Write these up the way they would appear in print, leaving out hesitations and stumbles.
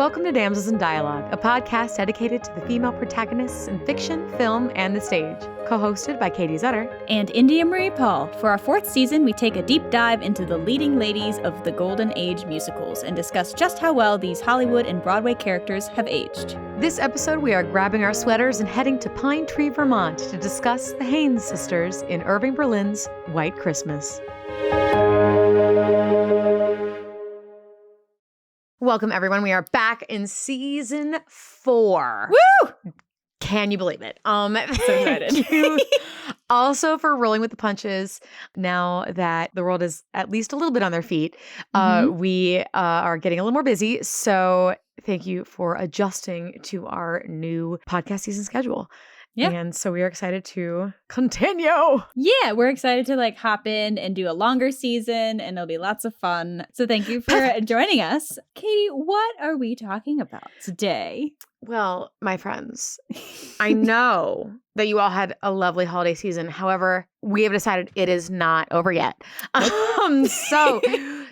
Welcome to Damsels in Dialogue, a podcast dedicated to the female protagonists in fiction, film, and the stage. Co-hosted by Katie Zutter and India Marie Paul. For our 4th season, we take a deep dive into the leading ladies of the Golden Age musicals and discuss just how well these Hollywood and Broadway characters have aged. This episode, we are grabbing our sweaters and heading to Pine Tree, Vermont to discuss the Haynes sisters in Irving Berlin's White Christmas. Welcome, everyone. We are back in season 4. Woo! Can you believe it? So excited. Thank you also for rolling with the punches. Now that the world is at least a little bit on their feet, we are getting a little more busy. So thank you for adjusting to our new podcast season schedule. Yeah. And so we are excited to continue. Yeah, we're excited to hop in and do a longer season, and it'll be lots of fun. So thank you for joining us. Katie, what are we talking about today? Well, my friends, I know that you all had a lovely holiday season. However, we have decided it is not over yet. So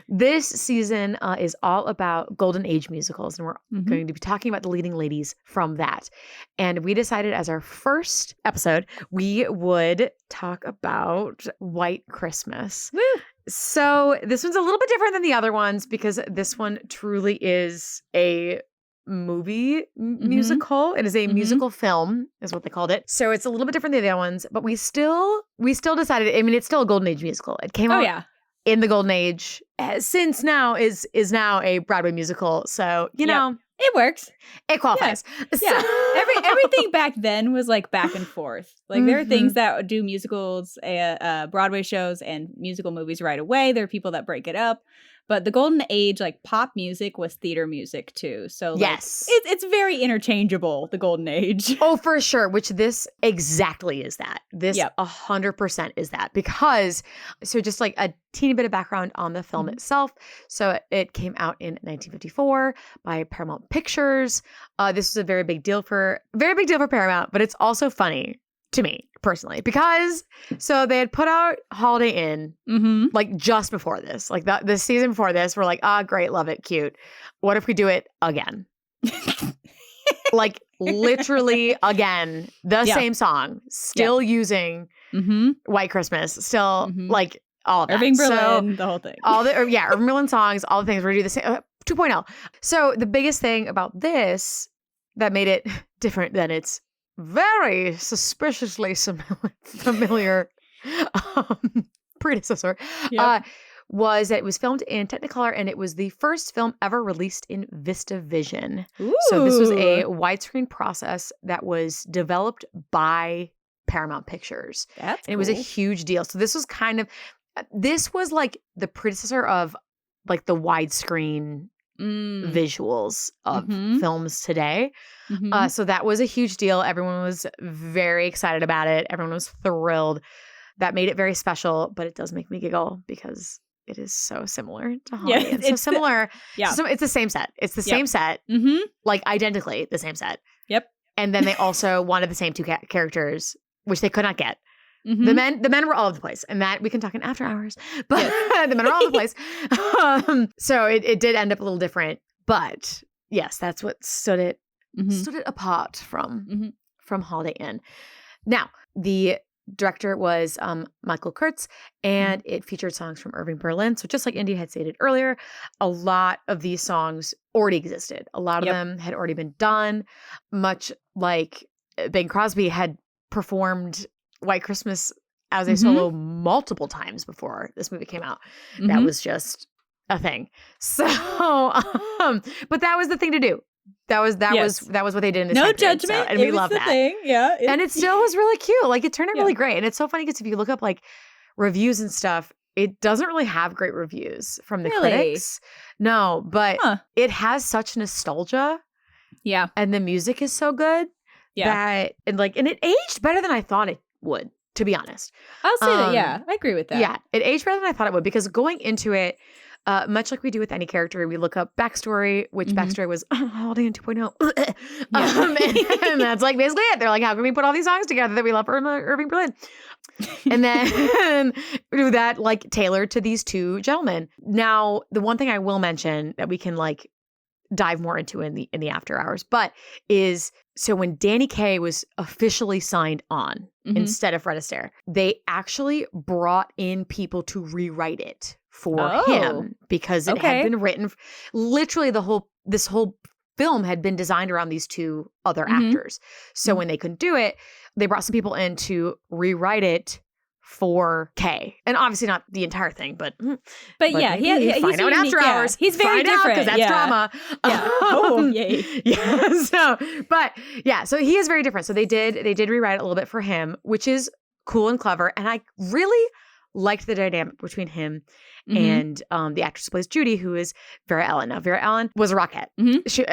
this season is all about Golden Age musicals, and we're going to be talking about the leading ladies from that. And we decided as our first episode, we would talk about White Christmas. Woo! So this one's a little bit different than the other ones because this one truly is a movie musical. It is a musical film is what they called it. So it's a little bit different than the other ones, but we still decided, I mean, it's still a Golden Age musical. It came out in the Golden Age, since now is now a Broadway musical. So, you know, it works. It qualifies. Yeah. Everything back then was back and forth. There are things that do musicals, Broadway shows and musical movies right away. There are people that break it up. But the Golden Age, pop music was theater music too. So yes, it's very interchangeable, the Golden Age. Oh, for sure. Which this exactly is that. This 100% is that. Because, so just a teeny bit of background on the film itself. So it came out in 1954 by Paramount Pictures. This was a very big deal for Paramount, but it's also funny to me personally, because so they had put out Holiday Inn just before this, the season before this. We're great, love it, cute. What if we do it again? Literally again, the same song, still using White Christmas, still all of that. Irving Berlin, the whole thing. Irving Berlin songs, all the things. We're gonna do the same 2.0. So the biggest thing about this that made it different than its very suspiciously familiar predecessor was that it was filmed in Technicolor, and it was the first film ever released in VistaVision. Ooh. So this was a widescreen process that was developed by Paramount Pictures. That's and it was a huge deal. So this was this was the predecessor of the widescreen visuals of films today. So that was a huge deal. Everyone was very excited about it. Everyone was thrilled. That made it very special, but it does make me giggle because it is so similar to Holiday Inn. So similar. So it's the same set. It's the same set. Identically the same set. Yep. And then they also wanted the same two characters, which they could not get. The men were all over the place, and that we can talk in after hours, but the men were all over the place. So it did end up a little different, but yes, that's what stood it apart from Holiday Inn. Now, the director was Michael Kurtz, and it featured songs from Irving Berlin. So just like India had stated earlier, a lot of these songs already existed. A lot of them had already been done, much like Bing Crosby had performed White Christmas as a solo multiple times before this movie came out. That was just a thing. So, but that was the thing to do. That was what they did in this no time period, judgment. And we love that. Thing. Yeah, and it still was really cute. It turned out really great. And it's so funny because if you look up reviews and stuff, it doesn't really have great reviews from the critics. No, but it has such nostalgia. Yeah, and the music is so good. Yeah, and it aged better than I thought it would, to be honest. I'll say that, I agree with that. Yeah, it aged better than I thought it would, because going into it, much like we do with any character, we look up backstory, which backstory was Holiday Inn 2.0. And that's basically it. They're how can we put all these songs together that we love Irving Berlin? And then do that tailored to these two gentlemen. Now, the one thing I will mention that we can dive more into in the after hours, but is so when Danny Kaye was officially signed on instead of Fred Astaire, they actually brought in people to rewrite it for him because it had been written. Literally, this whole film had been designed around these two other actors. So when they couldn't do it, they brought some people in to rewrite it for Kay, and obviously not the entire thing, but yeah, he's find out after hours. He's very different because that's drama. Yay. So he is very different. So they did rewrite it a little bit for him, which is cool and clever, and I really liked the dynamic between him and the actress who plays Judy, who is Vera Ellen. Now, Vera Ellen was a rockette.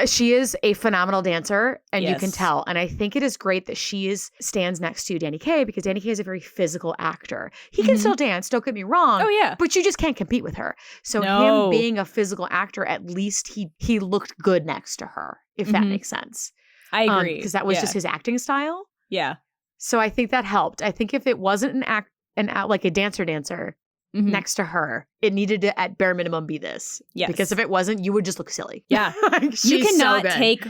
She is a phenomenal dancer, and you can tell. And I think it is great that she stands next to Danny Kaye, because Danny Kaye is a very physical actor. He can still dance, don't get me wrong. Oh, yeah. But you just can't compete with her. So him being a physical actor, at least he looked good next to her, if that makes sense. I agree. Because that was just his acting style. Yeah. So I think that helped. I think if it wasn't like a dancer next to her, it needed to at bare minimum be this. Yes. Because if it wasn't, you would just look silly. Yeah. You cannot take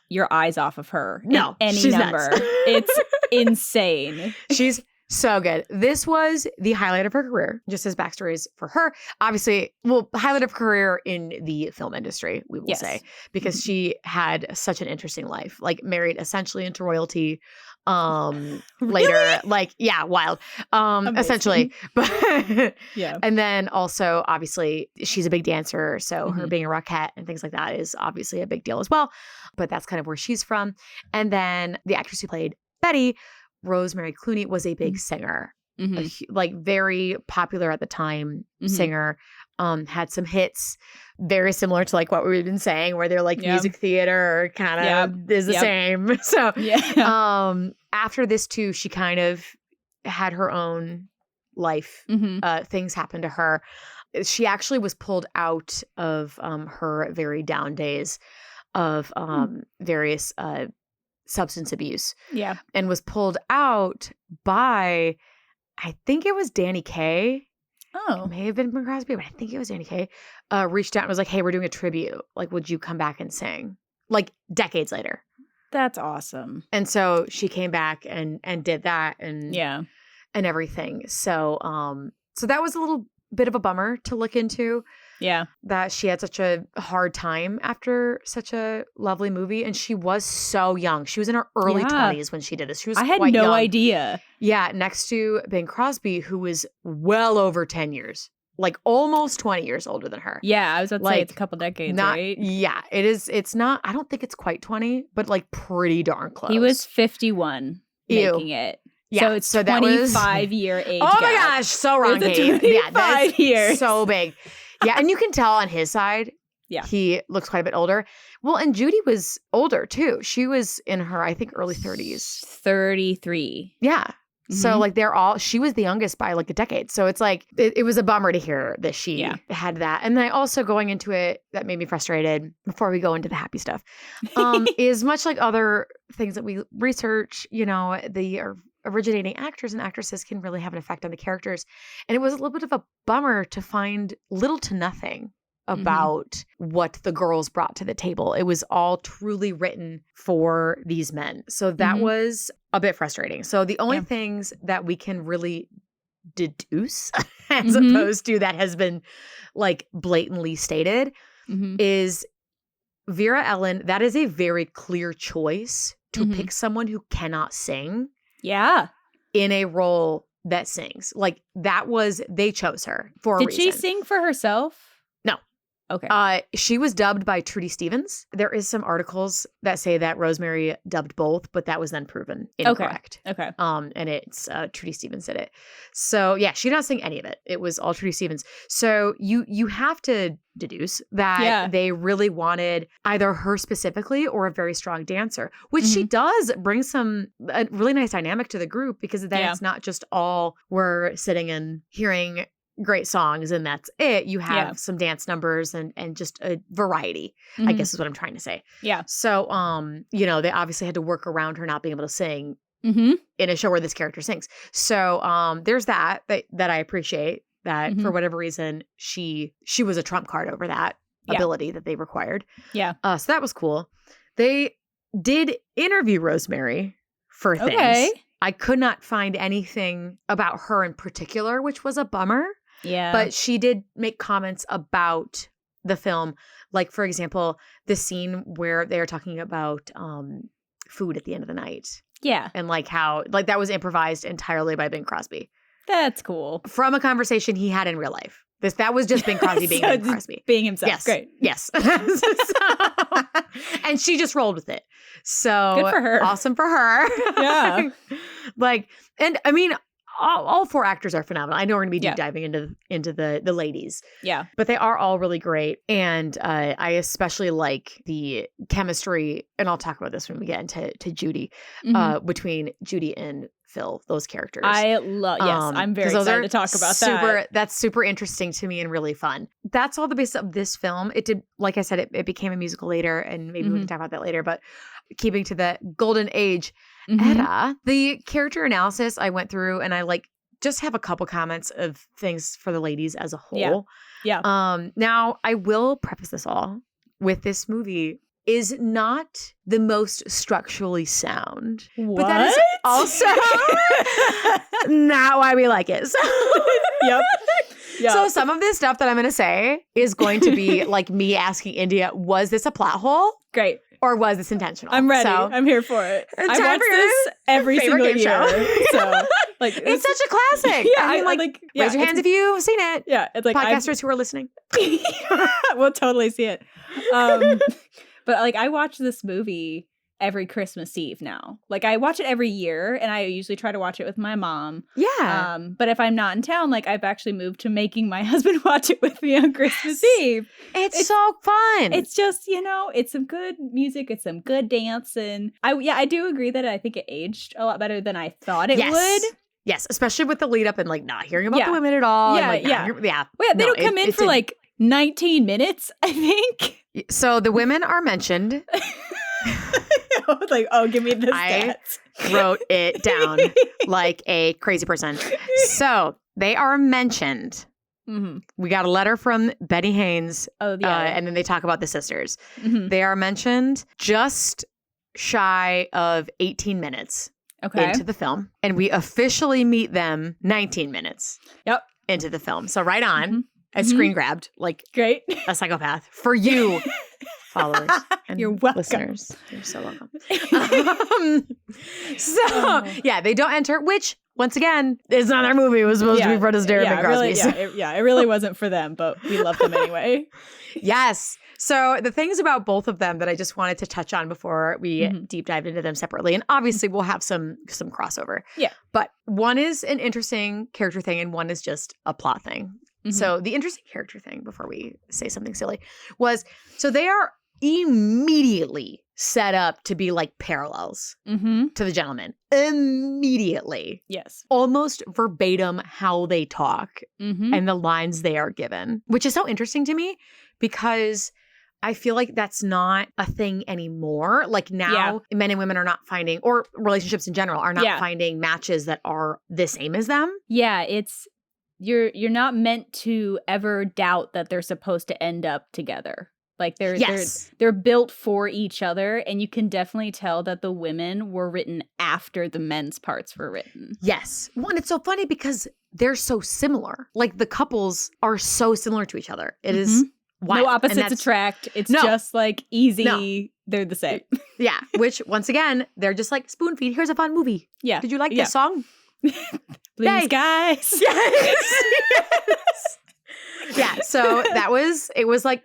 your eyes off of her. No, in any number. It's insane. She's so good. This was the highlight of her career, just as backstories for her. Obviously, highlight of her career in the film industry, we will say, because she had such an interesting life, like married essentially into royalty. Later, wild. Essentially. But and then also obviously she's a big dancer, so her being a rockette and things like that is obviously a big deal as well. But that's kind of where she's from. And then the actress who played Betty, Rosemary Clooney, was a big singer. Very popular at the time singer. Had some hits very similar to like what we've been saying, where they're like music theater kind of is the same. So after this too, she kind of had her own life. Things happened to her. She actually was pulled out of her very down days of various substance abuse. Yeah. And was pulled out by, I think it was Danny Kaye. Oh. It may have been Crosby, but I think it was Danny Kaye. Reached out and was like, hey, we're doing a tribute. Like, would you come back and sing? Like, decades later. That's awesome. And so she came back and did that and everything. So so that was a little bit of a bummer to look into. Yeah. That she had such a hard time after such a lovely movie. And she was so young. She was in her early 20s when she did this. She was I had no idea. Yeah. Next to Bing Crosby, who was well over 10 years. Like almost 20 years older than her. Yeah. I was about to say it's a couple decades, right? Yeah. It is. It's not. I don't think it's quite 20, but like pretty darn close. He was 51 making it. Yeah, so 25-year age gap. Oh my gosh, so wrong, Kate. Yeah, that's years. So big. Yeah, and you can tell on his side, he looks quite a bit older. Well, and Judy was older too. She was in her, I think, early 30s. 33. Yeah. So like she was the youngest by like a decade. So it's like, it was a bummer to hear that she had that. And then also going into it, that made me frustrated before we go into the happy stuff, is much like other things that we research, the originating actors and actresses can really have an effect on the characters. And it was a little bit of a bummer to find little to nothing about what the girls brought to the table. It was all truly written for these men. So that was a bit frustrating. So the only things that we can really deduce as opposed to that has been like blatantly stated is Vera Ellen. That is a very clear choice to pick someone who cannot sing. Yeah. In a role that sings. Like they chose her for a reason. Did she sing for herself? No. Okay. She was dubbed by Trudy Stevens. There is some articles that say that Rosemary dubbed both, but that was then proven incorrect. Okay. And it's Trudy Stevens did it. So yeah, she did not sing any of it. It was all Trudy Stevens. So you have to deduce that they really wanted either her specifically or a very strong dancer, which she does bring a really nice dynamic to the group, because then it's not just all we're sitting and hearing great songs and that's it. You have some dance numbers and just a variety, I guess is what I'm trying to say. Yeah. So, they obviously had to work around her not being able to sing in a show where this character sings. So, there's that I appreciate that for whatever reason, she was a trump card over that. ability that they required. Yeah. So that was cool. They did interview Rosemary for things. Okay. I could not find anything about her in particular, which was a bummer. Yeah. But she did make comments about the film. Like, for example, the scene where they are talking about food at the end of the night. Yeah. And like how, like that was improvised entirely by Bing Crosby. That's cool. From a conversation he had in real life. That was just Bing Crosby being Bing Crosby. Being himself. Yes. Great. Yes. And she just rolled with it. So good for her. Awesome for her. Yeah. Like, and I mean, all 4 actors are phenomenal. I know we're going to be deep Yeah. diving into the ladies. Yeah. But they are all really great. And I especially like the chemistry, and I'll talk about this when we get into Judy, between Judy and Phil, those characters. I'm very excited to talk about that. That's super interesting to me and really fun. That's all the basis of this film. It did, like I said, it became a musical later, and maybe we can talk about that later, but keeping to the golden age era, the character analysis I went through, and I like just have a couple comments of things for the ladies as a whole. Yeah. Now I will preface this all with this movie is not the most structurally sound. What? But that is also not why we like it. So, Yep. So some of this stuff that I'm going to say is going to be like me asking India, was this a plot hole? Great. Or was this intentional? I'm ready. So, I'm here for it. I time watch for your this every single game year. show. So like it's such a classic. Yeah, I mean, like raise your hands if you've seen it. Yeah, it's like podcasters who are listening. We'll totally see it. But like I watch this movie every Christmas Eve now. Like I watch it every year, and I usually try to watch it with my mom. Yeah. But if I'm not in town, like I've actually moved to making my husband watch it with me on Christmas Eve. It's so fun. It's just, it's some good music, it's some good dance, and I do agree that I think it aged a lot better than I thought it would. Yes, especially with the lead up and like not hearing about the women at all. Yeah, and, like, yeah. Well, they don't come in for like 19 minutes, I think. So the women are mentioned. Like, give me the stats. I wrote it down like a crazy person. So they are mentioned. We got a letter from Judy Haynes. And then they talk about the sisters. They are mentioned just shy of 18 minutes into the film. And we officially meet them 19 minutes into the film. So right on. I screen grabbed like great a psychopath for you. Followers and you're welcome. Listeners. You're so welcome. They don't enter, which once again is not their movie. It was supposed to be Fred Astaire and Crosby. It really wasn't for them, but we love them anyway. Yes. So the things about both of them that I just wanted to touch on before we deep dive into them separately, and obviously we'll have some crossover. Yeah. But one is an interesting character thing, and one is just a plot thing. So the interesting character thing, before we say something silly, was so they are immediately set up to be like parallels to the gentleman. Immediately. Yes. Almost verbatim how they talk and the lines they are given, which is so interesting to me because I feel like that's not a thing anymore. Like now men and women are not finding, or relationships in general are not finding matches that are the same as them. Yeah, it's you're not meant to ever doubt that they're supposed to end up together. Like they're built for each other, and you can definitely tell that the women were written after the men's parts were written. Yes. Well, and it's so funny because they're so similar. Like the couples are so similar to each other. It is wild. No opposites attract. It's just like easy. No. They're the same. Yeah. Which once again, they're just like spoon feed. Here's a fun movie. Yeah. Did you like this song? Blue skies. Yes. Yeah. So it was like,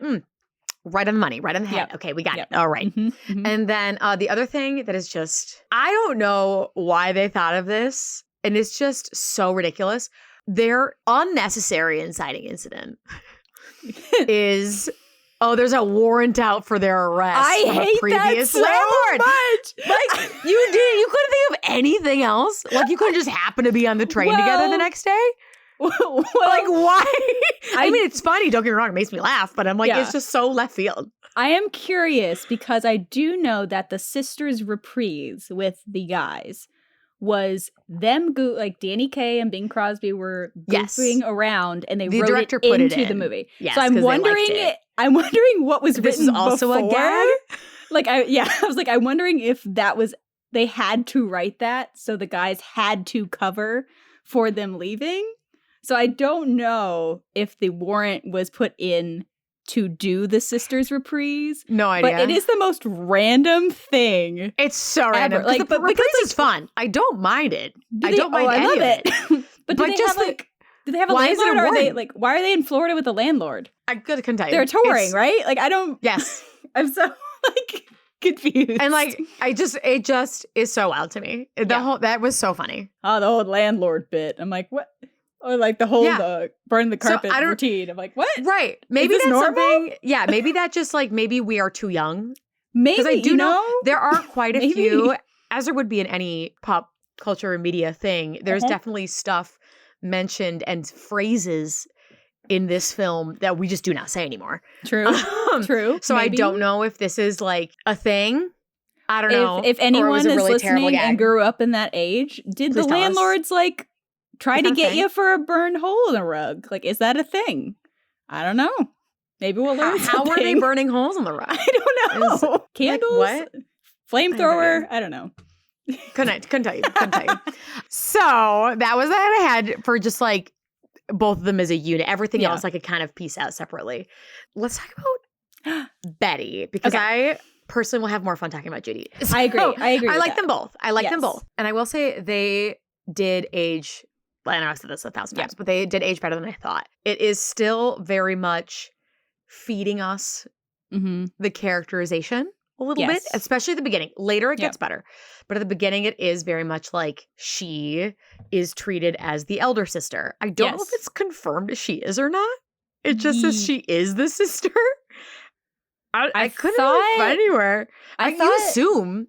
right on the money, right on the head. Okay, we got it. All right. And then the other thing that is just, I don't know why they thought of this, and it's just so ridiculous. Their unnecessary inciting incident is, there's a warrant out for their arrest. I hate that so much. Like, you couldn't think of anything else? Like, you couldn't just happen to be on the train together the next day? Like, why? I mean, it's funny, don't get me wrong, it makes me laugh, but I'm like, it's just so left field. I am curious because I do know that the sisters' reprise with the guys was them like Danny Kaye and Bing Crosby were goofing around, and the director put it into the movie. Yes, so I'm wondering what was this written is also before. a gag. Like I was like, I'm wondering if that was they had to write that, so the guys had to cover for them leaving. So I don't know if the warrant was put in to do the sisters reprise. No idea. But it is the most random thing. It's so random. Like, the reprise is fun. I don't mind it. I don't mind I any love of it. But do they just have do they have a landlord? Or are they like, why are they in Florida with a landlord? I couldn't tell you. They're touring, right? Like I don't. Yes. I'm so like confused. And like it just is so wild to me. That was so funny. Oh, the old landlord bit. I'm like, what? Or like the whole burn the carpet routine. I'm like, what? Right. Maybe that's normal? something. Yeah. Maybe that just like maybe we are too young. Maybe because I do know there are quite a Maybe. few, as there would be in any pop culture or media thing. There's definitely stuff mentioned and phrases in this film that we just do not say anymore. True. True. So Maybe. I don't know if this is like a thing. I don't know. If anyone is really listening and grew up in that age, did Please the tell us. landlords like try to get thing? you for a burned hole in a rug? Like, is that a thing? I don't know. Maybe we'll learn How were they burning holes in the rug? I don't know. Candles? Like, what? Flamethrower? I don't know. Couldn't tell you. So that was that I had for just like both of them as a unit. Everything else I could kind of piece out separately. Let's talk about Betty, because I personally will have more fun talking about Judy. So, I agree. I like them both. I like them both. And I will say they did age, I know I've said this 1,000 times, but they did age better than I thought. It is still very much feeding us the characterization a little bit, especially at the beginning. Later it gets better. But at the beginning it is very much like she is treated as the elder sister. I don't know if it's confirmed if she is or not. It just says she is the sister. I couldn't really find anywhere.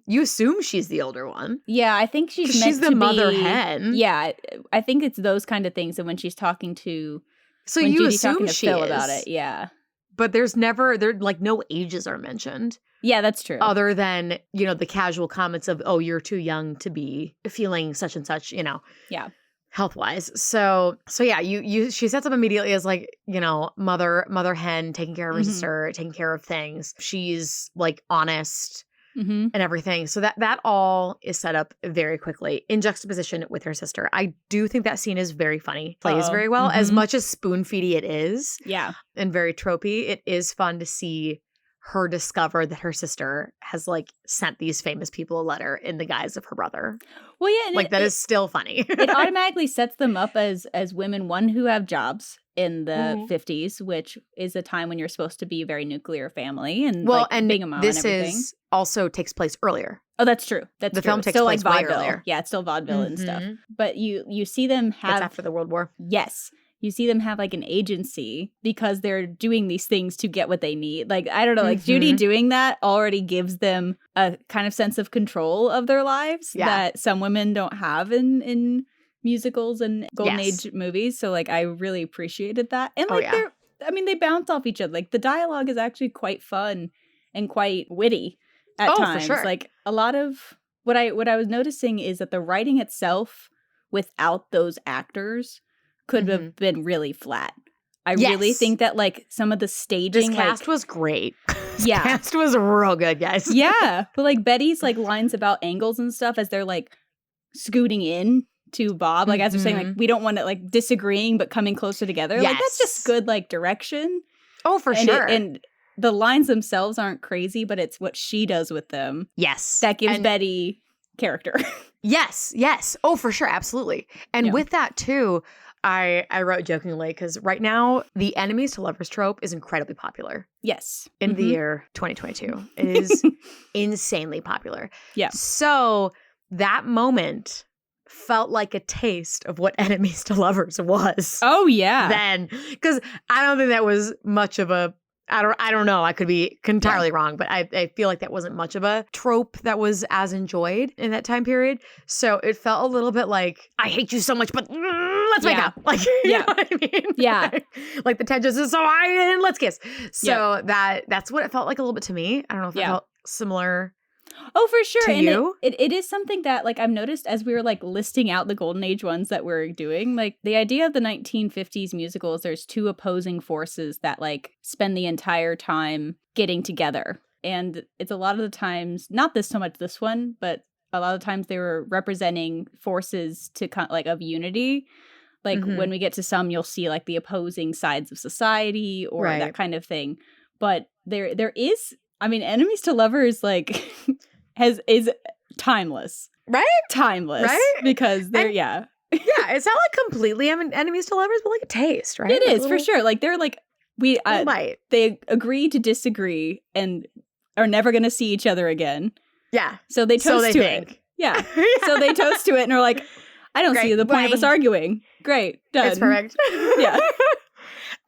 You assume she's the older one. Yeah, I think she's the mother hen. Yeah, I think it's those kind of things. And when she's talking to, so you Judy's assume talking to she Phil is about it. Yeah, but there like no ages are mentioned. Yeah, that's true. Other than the casual comments of, "Oh, you're too young to be feeling such and such," Yeah. Health-wise. So yeah, she sets up immediately as like, mother hen, taking care of her sister, taking care of things. She's like honest and everything. So that all is set up very quickly in juxtaposition with her sister. I do think that scene is very funny, plays very well, as much as spoon-feedy it is. Yeah. And very tropey. It is fun to see her discover that her sister has like sent these famous people a letter in the guise of her brother. Well, yeah, and that is still funny. It automatically sets them up as women, one, who have jobs in the 50s, which is a time when you're supposed to be a very nuclear family and and being a mom this and everything. is also takes place earlier. Oh, that's true. That's the true. film takes still place like way vaudeville. earlier. Yeah, it's still vaudeville and stuff. But you see them have That's after the World War. Yes. You see them have like an agency because they're doing these things to get what they need. Like, I don't know, like Judy doing that already gives them a kind of sense of control of their lives that some women don't have in musicals and Golden Age movies. So like, I really appreciated that. And like, they bounce off each other. Like the dialogue is actually quite fun and quite witty at times. For sure. Like a lot of what I was noticing is that the writing itself without those actors could have been really flat. I really think that like some of the staging, this cast was great. Yeah, cast was real good, guys. Yeah, but like Betty's like lines about angles and stuff as they're like scooting in to Bob, like as they're saying like we don't want to like disagreeing but coming closer together. Like that's just good like direction. Oh, for sure. And the lines themselves aren't crazy, but it's what she does with them. Yes, that gives Betty character. Yes. Oh, for sure, absolutely. And with that too. I wrote jokingly because right now the enemies to lovers trope is incredibly popular. Yes. In the year 2022. It is insanely popular. Yeah. So that moment felt like a taste of what enemies to lovers was. Oh, yeah. Then. Because I don't think that was much of a I don't know. I could be entirely wrong, but I feel like that wasn't much of a trope that was as enjoyed in that time period. So it felt a little bit like, I hate you so much, but let's make out. Like, you know what I mean? Yeah. Like the tension is so high and let's kiss. So that's what it felt like a little bit to me. I don't know if it felt similar Oh, for sure. To And you? it is something that, like, I've noticed as we were, like, listing out the Golden Age ones that we're doing. Like, the idea of the 1950s musicals, there's two opposing forces that, like, spend the entire time getting together. And it's a lot of the times, not this so much this one, but a lot of times they were representing forces to, like, of unity. Like, when we get to some, you'll see, like, the opposing sides of society or that kind of thing. But there is, I mean, enemies to lovers, like, is timeless. Right? Timeless. Right? Because they're, yeah, it's not like completely enemies to lovers, but like a taste, right? It is, for sure. Like, they're like, they agree to disagree and are never going to see each other again. Yeah. So they toast to it. Yeah. So they toast to it and are like, I don't see the point of us arguing. Great. Done. It's perfect. Yeah.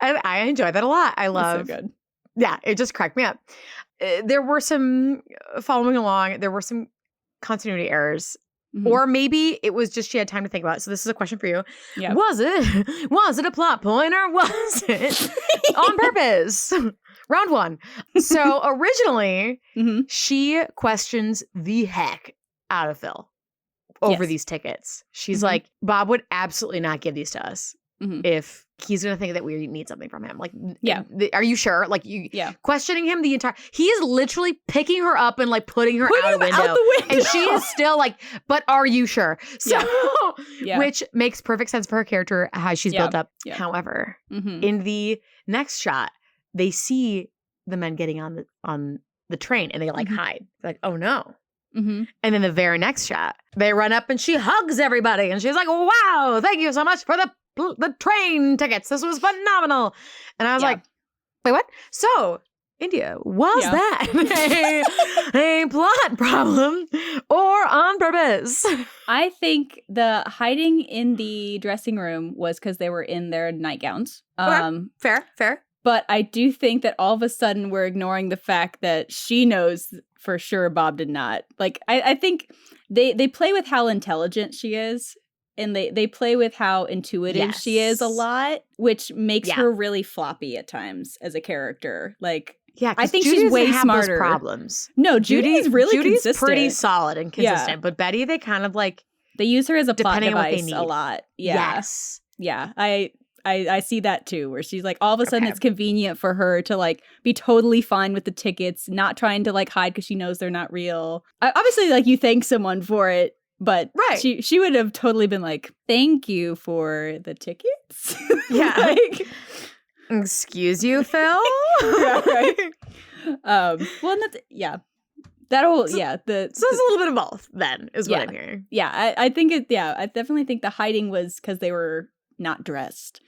And I enjoy that a lot. I love. It's so good. Yeah, it just cracked me up. There were some, following along, there were some continuity errors. Or maybe it was just she had time to think about it. So this is a question for you. Yeah. Was it a plot point or was it on purpose? Round one. So originally, she questions the heck out of Phil over these tickets. She's like, Bob would absolutely not give these to us if he's going to think that we need something from him. Like, are you sure? Like, questioning him the entire, he is literally picking her up and like putting her out the window. And she is still like, but are you sure? So, which makes perfect sense for her character, how she's built up. However, in the next shot, they see the men getting on the train and they like hide. They're like, oh no. And then the very next shot, they run up and she hugs everybody and she's like, wow, thank you so much for the train tickets. This was phenomenal. And I was like, wait, what? So, India, was that a plot problem or on purpose? I think the hiding in the dressing room was because they were in their nightgowns. Fair. But I do think that all of a sudden we're ignoring the fact that she knows for sure Bob did not. Like, I think they play with how intelligent she is. And they play with how intuitive she is a lot, which makes her really floppy at times as a character. Like, I think she's way smarter. Those problems. No, Judy's really consistent. Pretty solid and consistent. Yeah. But Betty, they kind of like, they use her as a plot device a lot. Yeah. Yes. Yeah. I see that too, where she's like, all of a sudden it's convenient for her to like be totally fine with the tickets, not trying to like hide because she knows they're not real. Obviously, like, you thank someone for it. But she would have totally been like, thank you for the tickets. Yeah. Like, excuse you, Phil? Well, that's, that'll, so it's a little bit of both then, is what I'm hearing. Yeah, I think I definitely think the hiding was because they were not dressed.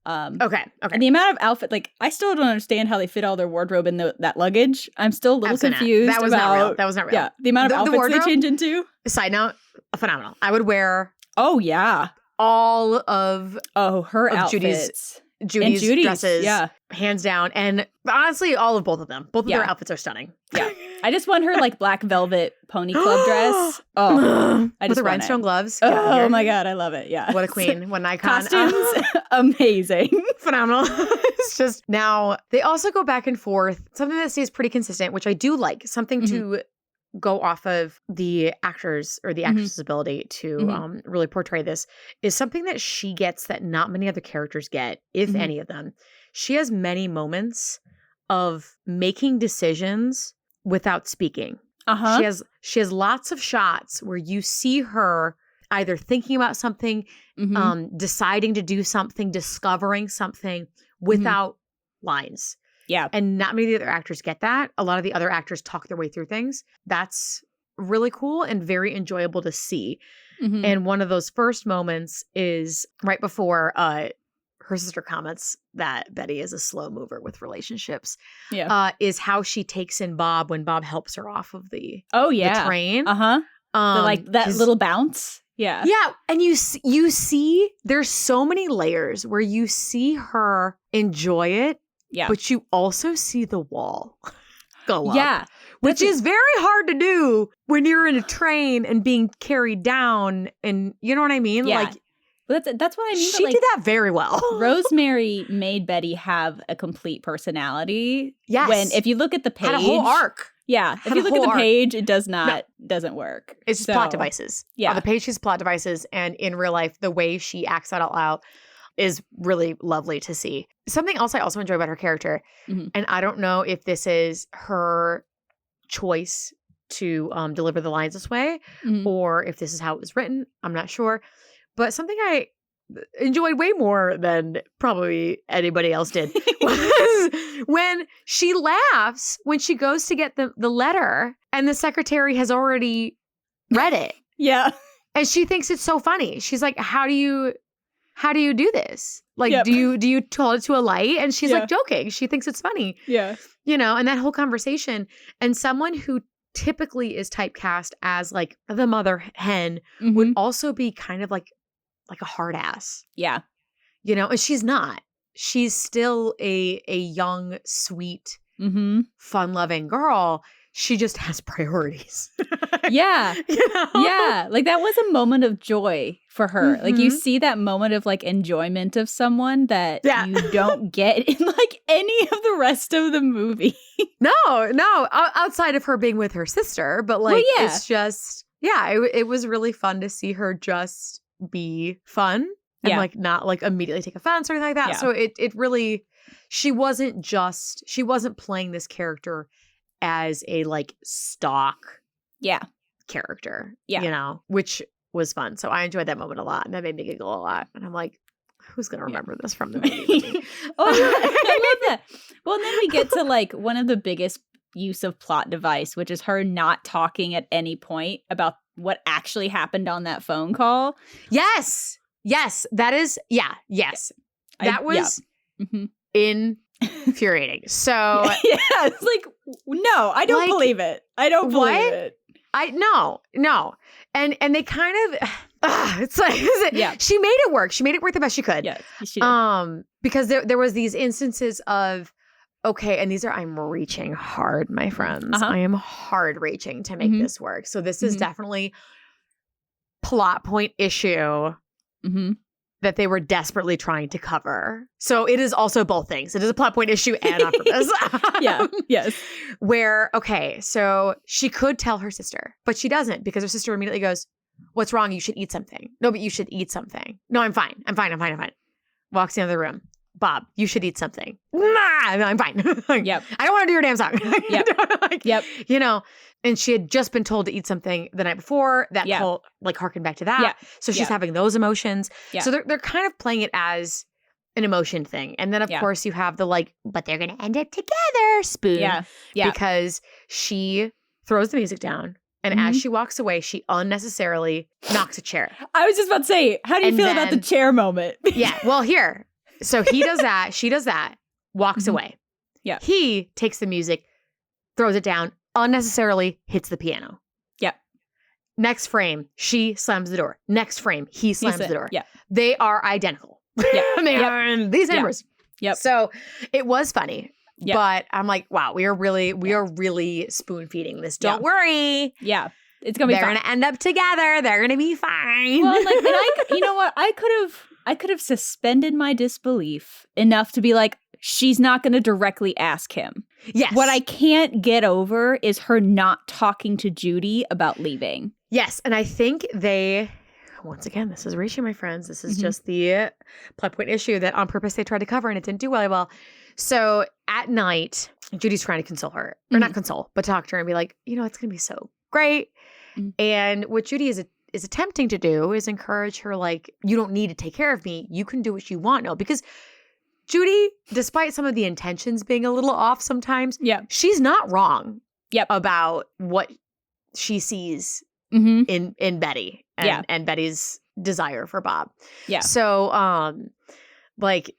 Okay. And the amount of outfit, like, I still don't understand how they fit all their wardrobe in that luggage. I'm still a little confused. That was not real. That was not real. Yeah, the amount of outfits they change into. Side note, phenomenal. I would wear. Oh yeah. All of her outfits. Judy's dresses, hands down, and honestly, all of both of them. Both of their outfits are stunning. Yeah, I just want her like black velvet pony club dress. Oh, I just with the rhinestone gloves. Oh my god, I love it. Yeah, what a queen, what an icon. Costumes, amazing, phenomenal. It's just now they also go back and forth. Something that stays pretty consistent, which I do like. Something to go off of the actors or the actress's ability to really portray this is something that she gets that not many other characters get, if any of them. She has many moments of making decisions without speaking. She has lots of shots where you see her either thinking about something, deciding to do something, discovering something without lines. Yeah. And not many of the other actors get that. A lot of the other actors talk their way through things. That's really cool and very enjoyable to see. And one of those first moments is right before her sister comments that Betty is a slow mover with relationships. Is how she takes in Bob when Bob helps her off of the train. Like that little bounce. Yeah. And you see there's so many layers where you see her enjoy it. Yeah. But you also see the wall go up. Yeah. Which is very hard to do when you're in a train and being carried down. And you know what I mean? Yeah. Like, that's what I mean. She did that very well. Rosemary made Betty have a complete personality. Yes. When, if you look at the page. Had a whole arc. Yeah. If Had you a look at whole the arc. page, it doesn't work. It's just plot devices. Yeah. On the page, she's plot devices. And in real life, the way she acts that out loud is really lovely to see. Something else I also enjoy about her character, Mhm. and I don't know if this is her choice to deliver the lines this way, Mhm. or if this is how it was written. I'm not sure. But something I enjoyed way more than probably anybody else did was when she laughs when she goes to get the letter and the secretary has already read it. Yeah. And she thinks it's so funny. She's like, how do you do this? Like, Yep. do you hold it to a light? And she's Yeah. like joking. She thinks it's funny, Yeah. and that whole conversation. And someone who typically is typecast as like the mother hen would Mhm. also be kind of like a hard ass, Yeah. and she's not. She's still a young, sweet, Mm-hmm. fun-loving girl. She just has priorities. Yeah. Yeah. Like that was a moment of joy for her. Like you Mhm. see that moment of like enjoyment of someone that Yeah. you don't get in like any of the rest of the movie. No, outside of her being with her sister, but like, Well, yeah. it's just, it was really fun to see her just be fun and Yeah. like not like immediately take offense or anything like that. Yeah. So it really, she wasn't playing this character as a like stock Yeah. character, Yeah. which was fun. So I enjoyed that moment a lot and that made me giggle a lot. And I'm like, who's going to remember this from the movie? Oh, I love that. Well, and then we get to like one of the biggest use of plot device, which is her not talking at any point about what actually happened on that phone call. Yes. That is, yes. That was Mhm. infuriating. So Yeah, it's like, no, I don't Like, believe it. I don't believe what? it. no. And they kind of, it's like, Yeah. she made it work. She made it work the best she could. Yeah, she did. Because there was these instances of, okay, and I'm reaching hard, my friends. Uh-huh. I am hard reaching to make Mhm. this work. So this is Mhm. definitely plot point issue Mm-hmm. that they were desperately trying to cover. So it is also both things. It is a plot point issue and on purpose. Yeah. Yes. Where, okay, so she could tell her sister, but she doesn't because her sister immediately goes, what's wrong? You should eat something. No, but you should eat something. No, I'm fine. Walks into the room. Bob, you should eat something. Nah, no, I'm fine. Yep. I don't want to do your damn song. Yep. Yep. And she had just been told to eat something the night before. That Yeah. cult like harkened back to that. Yeah. So she's Yeah. having those emotions. Yeah. So they're kind of playing it as an emotion thing. And then of Yeah. course you have the like, but they're gonna end up together spoon. Yeah. Yeah. Because she throws the music down. And Mhm. as she walks away, she unnecessarily knocks a chair. I was just about to say, how do you And feel about the then- chair moment? Yeah. Well, here. So he does that. She does that. Walks Mhm. away. Yeah. He takes the music, throws it down, unnecessarily hits the piano. Yep. Next frame, she slams the door. Next frame, he slams the door. Yeah. They are identical. Yeah. They Yep. are in these Yep. numbers. Yep. So it was funny. Yep. But I'm like, wow, we are really spoon feeding this. Don't worry. Yeah. It's gonna be They're fine. gonna end up together. They're gonna be fine. Well, like, you know what? I could have suspended my disbelief enough to be like, she's not going to directly ask him. Yes. What I can't get over is her not talking to Judy about leaving. Yes, and I think once again, this is reaching, my friends. This is Mhm. just the plot point issue that on purpose they tried to cover and it didn't do really well. So at night, Judy's trying to console her, or not console, but talk to her and be like, it's going to be so great. Mhm. And what Judy is attempting to do is encourage her, like, you don't need to take care of me. You can do what you want now. Because Judy, despite some of the intentions being a little off sometimes, Yeah. she's not wrong Yep. about what she sees Mm-hmm. in Betty and Betty's desire for Bob. Yeah. So like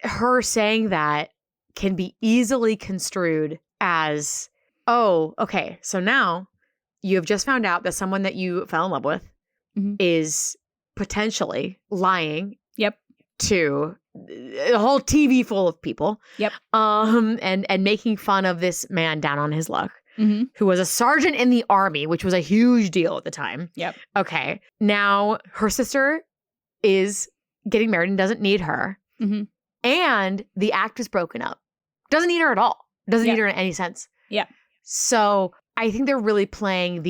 her saying that can be easily construed as, oh, okay, so now you have just found out that someone that you fell in love with Mhm. is potentially lying Yep. to a whole TV full of people. Yep. And making fun of this man down on his luck, Mm-hmm. who was a sergeant in the army, which was a huge deal at the time. Yep. Okay. Now her sister is getting married and doesn't need her. Mm-hmm. And the act is broken up. Doesn't need her at all. Doesn't Yeah. need her in any sense. Yeah. So I think they're really playing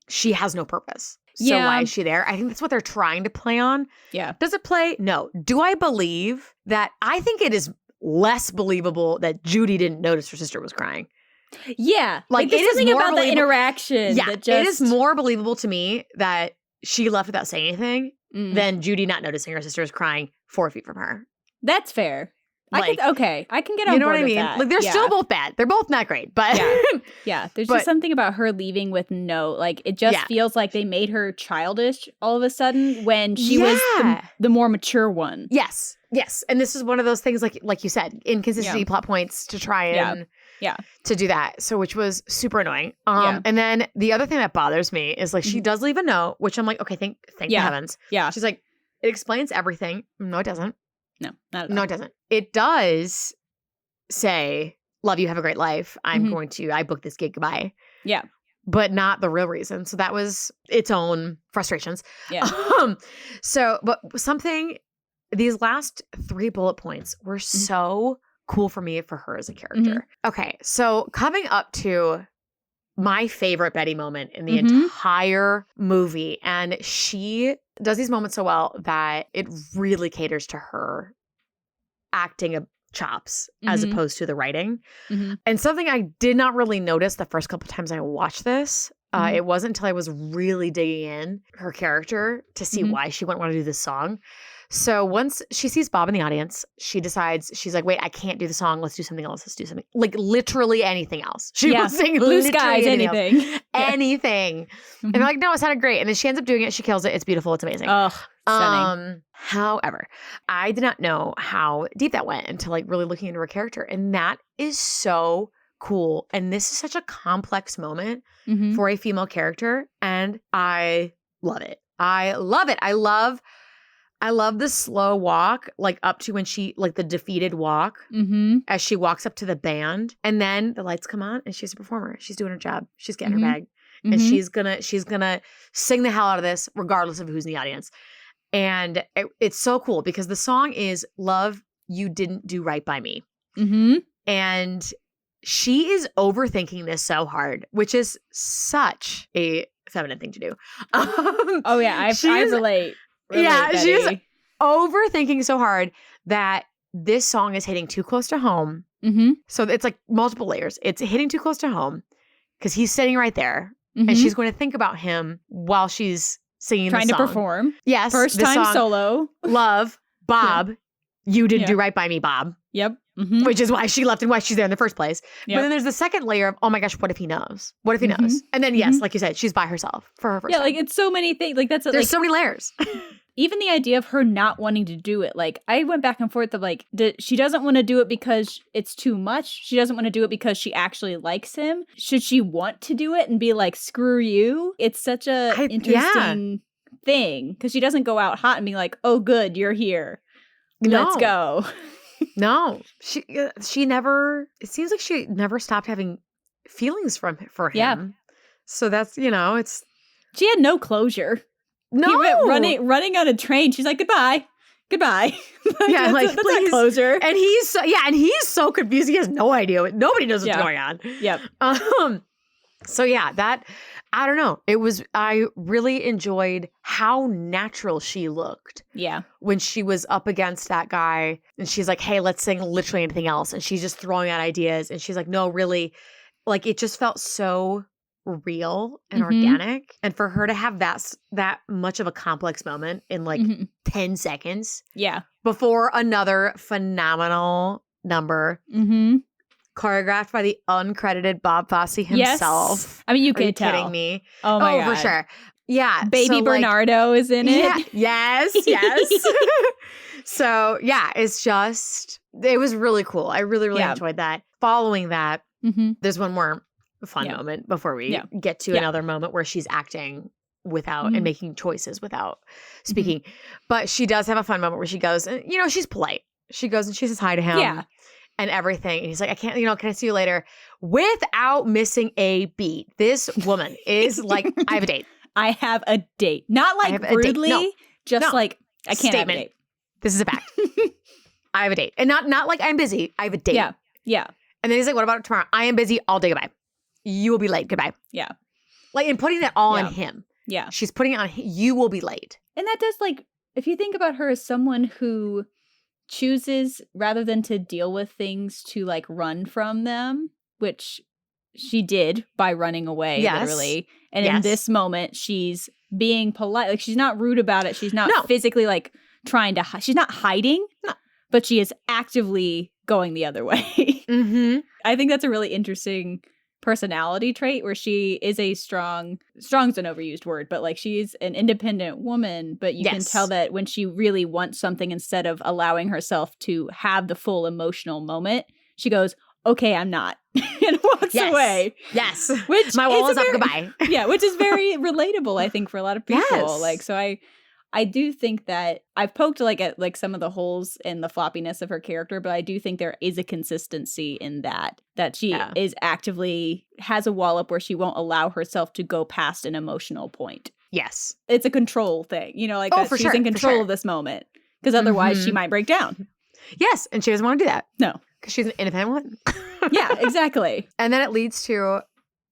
she has no purpose. So why is she there? I think that's what they're trying to play on. Yeah. Does it play? No. Do I believe that? I think it is less believable that Judy didn't notice her sister was crying. Yeah. Like there's it is something more about the interaction. Yeah. That just... It is more believable to me that she left without saying anything than Judy not noticing her sister was crying 4 feet from her. That's fair. Like, I can get on board with that. You know what I mean? Like they're still both bad. They're both not great, but yeah. There's just something about her leaving with like it just feels like they made her childish all of a sudden when she was the more mature one. Yes. And this is one of those things like you said, inconsistency plot points to try and to do that. So which was super annoying. And then the other thing that bothers me is like she does leave a note, which I'm like, okay, thank the heavens. Yeah. She's like, it explains everything. No, it doesn't. No, not at all. No, it doesn't. It does say, love you, have a great life. I booked this gig, goodbye. Yeah. But not the real reason. So that was its own frustrations. Yeah. But these last 3 bullet points were so cool for me for her as a character. Okay. So coming up to my favorite Betty moment in the entire movie. And she does these moments so well that it really caters to her acting chops as opposed to the writing. And something I did not really notice the first couple times I watched this, it wasn't until I was really digging in her character to see why she wouldn't want to do this song. So once she sees Bob in the audience, she decides, she's like, wait, I can't do the song. Let's do something else. Let's do something. Like literally anything else. She will sing Blue skies, anything. Anything. And they're like, no, it sounded great. And then she ends up doing it. She kills it. It's beautiful. It's amazing. Oh, stunning. However, I did not know how deep that went until like really looking into her character. And that is so cool. And this is such a complex moment for a female character. And I love it. I love it. I love the slow walk, like up to when she, like the defeated walk as she walks up to the band. And then the lights come on and she's a performer. She's doing her job. She's getting her bag. And she's gonna sing the hell out of this regardless of who's in the audience. And it's so cool because the song is Love, You Didn't Do Right By Me. And she is overthinking this so hard, which is such a feminine thing to do. I relate. She's overthinking so hard that this song is hitting too close to home. So it's like multiple layers. It's hitting too close to home because he's sitting right there and she's going to think about him while she's singing trying the song. To perform. Yes. First time song, solo. Love, Bob, you didn't do right by me, Bob. Yep. Which is why she left and why she's there in the first place. But then there's the second layer of, oh my gosh, what if he knows? What if he knows? And then yes, like you said, she's by herself for her first time. Like it's so many things. Like there's so many layers. Even the idea of her not wanting to do it. Like I went back and forth of like, she doesn't want to do it because it's too much. She doesn't want to do it because she actually likes him. Should she want to do it and be like, screw you? It's such a interesting thing because she doesn't go out hot and be like, oh good, you're here. Let's go. No, she never, it seems like she never stopped having feelings for him. Yeah. So that's, it's. She had no closure. No. He went running on a train. She's like, goodbye. Yeah, that's not closure. And he's so confused. He has no idea. Nobody knows what's going on. Yep. So yeah, that, I don't know. I really enjoyed how natural she looked. Yeah. When she was up against that guy and she's like, hey, let's sing literally anything else. And she's just throwing out ideas. And she's like, no, really. Like it just felt so real and organic. And for her to have that much of a complex moment in like 10 seconds. Yeah. Before another phenomenal number. Choreographed by the uncredited Bob Fosse himself. Yes. I mean, you can tell. Are you kidding me? Oh my God. For sure. Yeah. Baby Bernardo is in it. Yes. So yeah, it was really cool. I really, really enjoyed that. Following that, there's one more fun moment before we get to another moment where she's acting without and making choices without speaking. But she does have a fun moment where she goes, and she's polite. She goes and she says hi to him. Yeah. And everything. And he's like, I can't, can I see you later? Without missing a beat. This woman is like, I have a date. I have a date. Not like rudely, like, I can't have a date. This is a fact. I have a date. And not like I'm busy. I have a date. Yeah. And then he's like, what about tomorrow? I am busy all day. Goodbye. you will be late. Goodbye. Yeah. Like, and putting that all on him. Yeah. She's putting it on him. You will be late. And that does, like, if you think about her as someone who chooses, rather than to deal with things, to, like, run from them, which she did by running away, literally. And in this moment, she's being polite. Like, she's not rude about it. She's not physically, like, trying to she's not hiding, but she is actively going the other way. Mm-hmm. I think that's a really interesting personality trait, where she is a strong's an overused word, but, like, she's an independent woman, but you can tell that when she really wants something, instead of allowing herself to have the full emotional moment, she goes, okay, I'm not, and walks away. Yes. Which my wall is up, goodbye. Yeah, which is very relatable, I think, for a lot of people. Yes. Like, so I do think that I've poked, like, at, like, some of the holes in the floppiness of her character, but I do think there is a consistency in that she is actively has a wall up where she won't allow herself to go past an emotional point. Yes. It's a control thing, you know, like, that she's in control of this moment, because otherwise she might break down. Yes, and she doesn't want to do that. No. Because she's an independent woman. Yeah, exactly. And then it leads to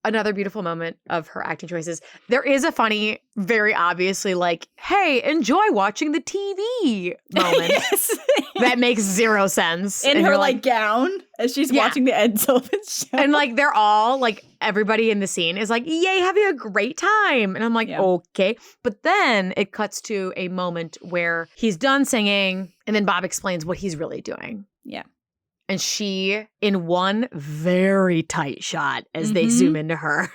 another beautiful moment of her acting choices. There is a funny, very obviously, like, hey, enjoy watching the TV moment. Yes. That makes zero sense. In her, like, gown, as she's watching the Ed Sullivan show. And, like, they're all, like, everybody in the scene is like, yay, having a great time. And I'm like, okay. But then it cuts to a moment where he's done singing, and then Bob explains what he's really doing. Yeah. And she, in one very tight shot, as they zoom into her,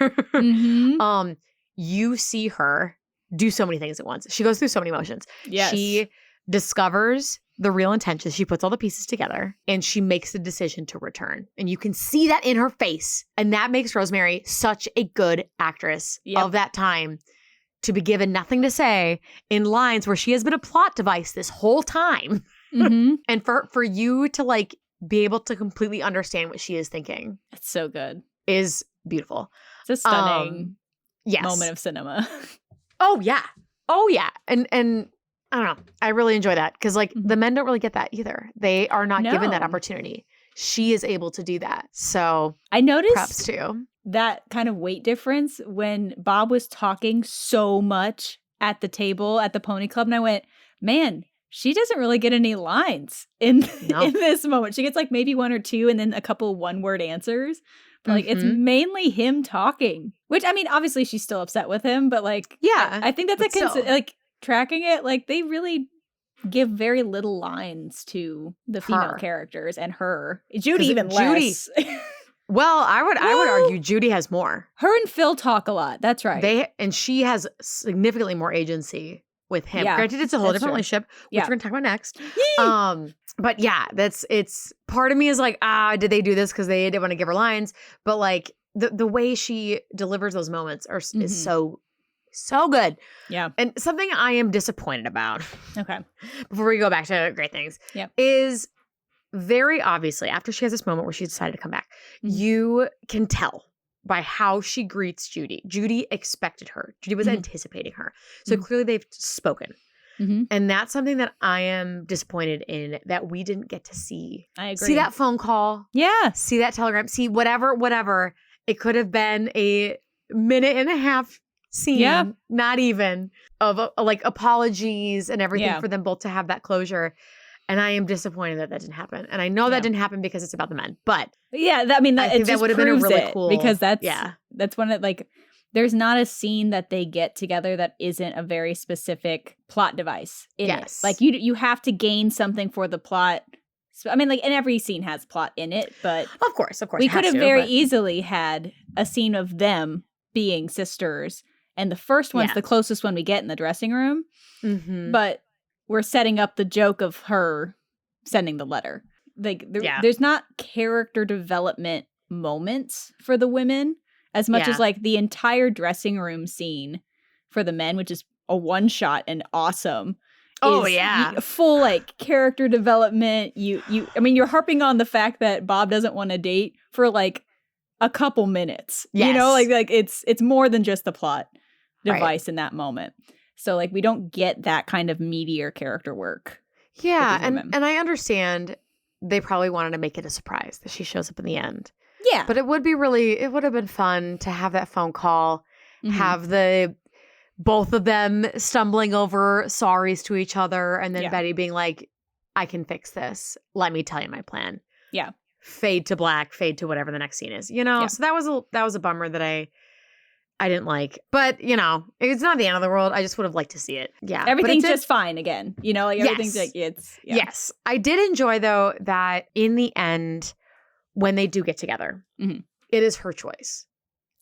you see her do so many things at once. She goes through so many emotions. Yes. She discovers the real intentions. She puts all the pieces together, and she makes the decision to return. And you can see that in her face. And that makes Rosemary such a good actress of that time, to be given nothing to say in lines where she has been a plot device this whole time. And for you to, like, be able to completely understand what she is thinking. It's so good. Is beautiful. It's a stunning moment of cinema. Oh, yeah. And I don't know. I really enjoy that, because, like, the men don't really get that either. They are not given that opportunity. She is able to do that. So I noticed props to that kind of weight difference when Bob was talking so much at the table at the Pony Club. And I went, man, she doesn't really get any lines in this moment. She gets, like, maybe one or two, and then a couple one-word answers. But, like, it's mainly him talking. Which, I mean, obviously she's still upset with him, but, like, I think that's like, tracking it, like, they really give very little lines to the female characters, and her. Judy even less. Well, I would argue Judy has more. Her and Phil talk a lot. That's right. And she has significantly more agency with him. Yeah, granted, it's a whole different relationship, which we're going to talk about next. Yay! But yeah, it's part of me is like, did they do this because they didn't want to give her lines? But, like, the way she delivers those moments is so good. Yeah. And something I am disappointed about. Okay. Before we go back to great things. Yeah. Is very obviously, after she has this moment where she decided to come back, you can tell by how she greets Judy. Judy expected her. Judy was anticipating her. So clearly they've spoken. And that's something that I am disappointed in, that we didn't get to see. I agree. See that phone call. Yeah. See that telegram. See whatever. It could have been a minute and a half scene, not even, of like apologies and everything for them both to have that closure. And I am disappointed that didn't happen. And I know that didn't happen because it's about the men. But yeah, I mean, I think that would have been a really cool, because that's one of, like, there's not a scene that they get together that isn't a very specific plot device in it. Like, you have to gain something for the plot. So, I mean, like, and every scene has plot in it, but of course, we could have very easily had a scene of them being sisters, and the first one's the closest one we get in the dressing room. But we're setting up the joke of her sending the letter. Like, there's not character development moments for the women as much as, like, the entire dressing room scene for the men, which is a one shot and awesome. Full, like, character development. I mean, you're harping on the fact that Bob doesn't want to date for, like, a couple minutes. You know, like it's more than just the plot device in that moment. So, like, we don't get that kind of meatier character work. Yeah, and I understand they probably wanted to make it a surprise that she shows up in the end. Yeah. But it would have been fun to have that phone call, have both of them stumbling over sorries to each other, and then Betty being like, I can fix this. Let me tell you my plan. Yeah. Fade to black, fade to whatever the next scene is, you know? Yeah. So that was a bummer that I didn't like. But, you know, it's not the end of the world. I just would have liked to see it. Yeah. Everything's just fine again. You know, like everything's like it's Yes. I did enjoy though that in the end, when they do get together, it is her choice.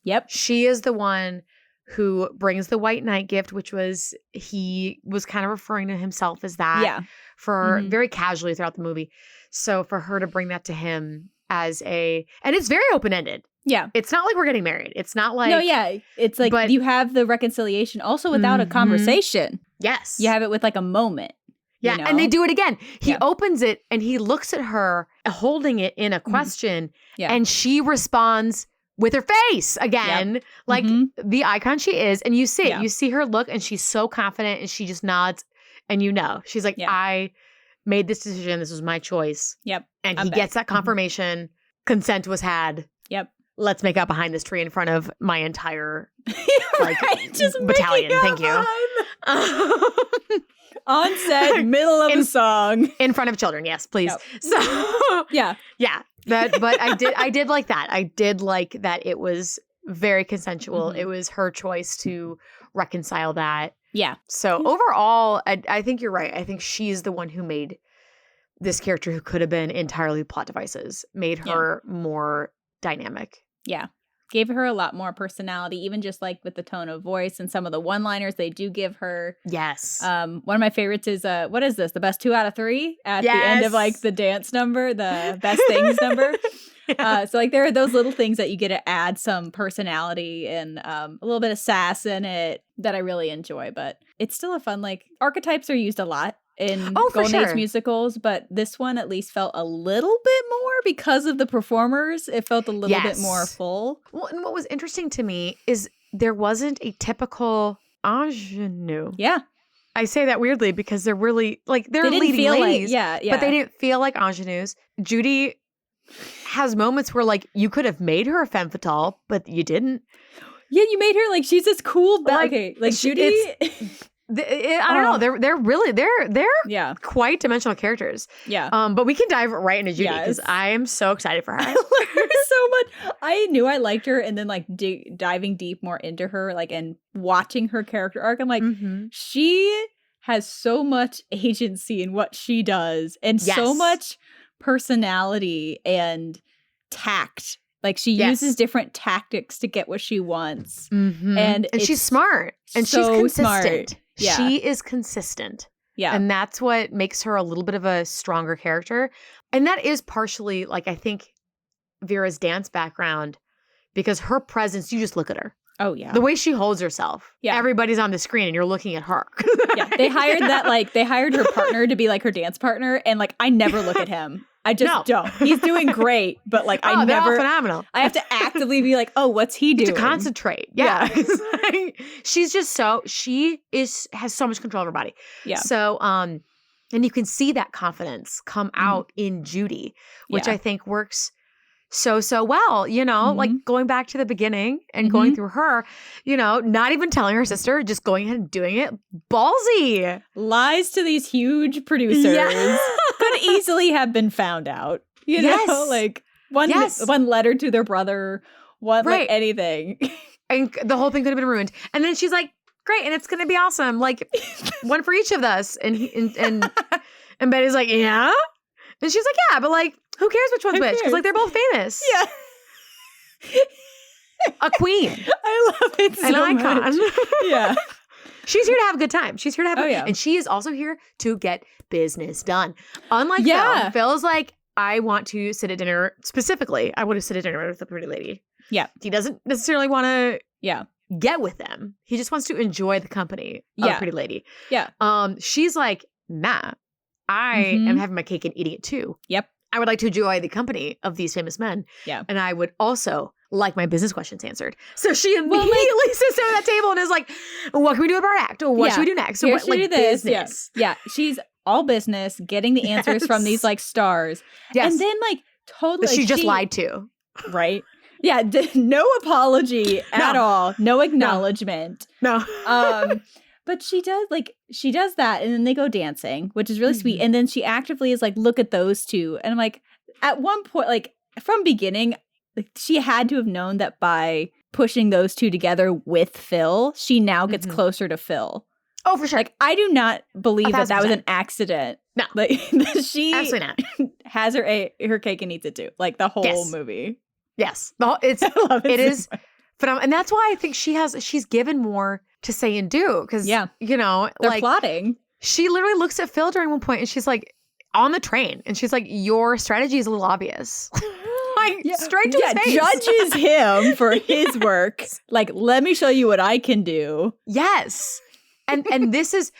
Yep. She is the one who brings the white knight gift, which was, he was kind of referring to himself as that for very casually throughout the movie. So for her to bring that to him as and it's very open-ended. Yeah. It's not like we're getting married. It's not like. No, yeah. It's like you have the reconciliation also without a conversation. Yes. You have it with like a moment. Yeah. You know? And they do it again. He opens it and he looks at her holding it in a question and she responds with her face again, like the icon she is. And you see it. You see her look and she's so confident and she just nods and you know, she's like, I made this decision. This was my choice. Yep. And he gets that confirmation. Consent was had. Yep. Let's make out behind this tree in front of my entire just battalion. Thank you. On set, middle of a song. In front of children, yes, please. Yep. So yeah. But I did like that. I did like that it was very consensual. It was her choice to reconcile that. Yeah. So overall, I think you're right. I think she's the one who made this character who could have been entirely plot devices, made her more dynamic. Yeah. Gave her a lot more personality, even just like with the tone of voice and some of the one-liners they do give her. Yes. One of my favorites is, what is this? The best 2 out of 3 at the end of like the dance number, the best things number. So like there are those little things that you get to add some personality and a little bit of sass in it that I really enjoy. But it's still a fun, like archetypes are used a lot in Golden Age musicals, but this one at least felt a little bit more because of the performers. It felt a little bit more full. Well, and what was interesting to me is there wasn't a typical ingenue. Yeah. I say that weirdly because they're really, like, they're they leading ladies. Like, but they didn't feel like ingenues. Judy has moments where, like, you could have made her a femme fatale, but you didn't. Yeah, you made her, like, she's this cool, Judy... I don't know. They're quite dimensional characters. Yeah. But we can dive right into Judy because I am so excited for her. I like her so much. I knew I liked her, and then like diving deep more into her, like and watching her character arc, I'm like, she has so much agency in what she does, and so much personality and tact. Like she uses different tactics to get what she wants, and she's smart and she's consistent. Smart. Yeah. She is consistent. Yeah. And that's what makes her a little bit of a stronger character. And that is partially, like, I think Vera's dance background, because her presence, you just look at her. Oh, yeah. The way she holds herself. Yeah. Everybody's on the screen and you're looking at her. They hired they hired her partner to be like her dance partner. And like, I never look at him. I just don't. He's doing great, but like I they're never. All phenomenal. I have to actively be like, oh, what's he doing? To concentrate. Yeah. She's just has so much control of her body. Yeah. So, and you can see that confidence come out in Judy, which I think works so well, you know, like going back to the beginning and going through her, you know, not even telling her sister, just going ahead and doing it. Ballsy. Lies to these huge producers. Yeah. Could easily have been found out, you know, like one letter to their brother, like anything. And the whole thing could have been ruined. And then she's like, great. And it's going to be awesome. Like one for each of us. And Betty's like, yeah. And she's like, yeah, but like, who cares which one's which? Because like they're both famous. Yeah. A queen. I love it so an icon. Much. Yeah. She's here to have a good time. She's here to have and she is also here to get business done. Unlike Phil. Phil's like, I want to sit at dinner. Specifically, I want to sit at dinner with a pretty lady. Yeah. He doesn't necessarily want to get with them. He just wants to enjoy the company of a pretty lady. Yeah. She's like, nah, I am having my cake and eating it too. Yep. I would like to enjoy the company of these famous men. Yeah. And I would also like my business questions answered. So she immediately sits down at that table and is like, what can we do about our act? Or what should we do next? So what, like business. Yeah. She's all business, getting the answers from these like stars. Yes. And then like totally. That she just lied to. Right? Yeah, no apology at all. No acknowledgement. No. But she does that, and then they go dancing, which is really sweet. And then she actively is like, look at those two. And I'm like, at one point, like from beginning, like, she had to have known that by pushing those two together with Phil, she now gets closer to Phil. Oh, for sure. Like, I do not believe that was an accident. No. Like, she absolutely not. has her cake and eats it too. Like, the whole movie. Yes. It is phenomenal. And that's why I think she's given more to say and do. Because, you know, they're like, plotting. She literally looks at Phil during one point and she's like, on the train. And she's like, your strategy is a little obvious. Like, straight to his face. Judges him for his work. Like, let me show you what I can do. Yes. And this is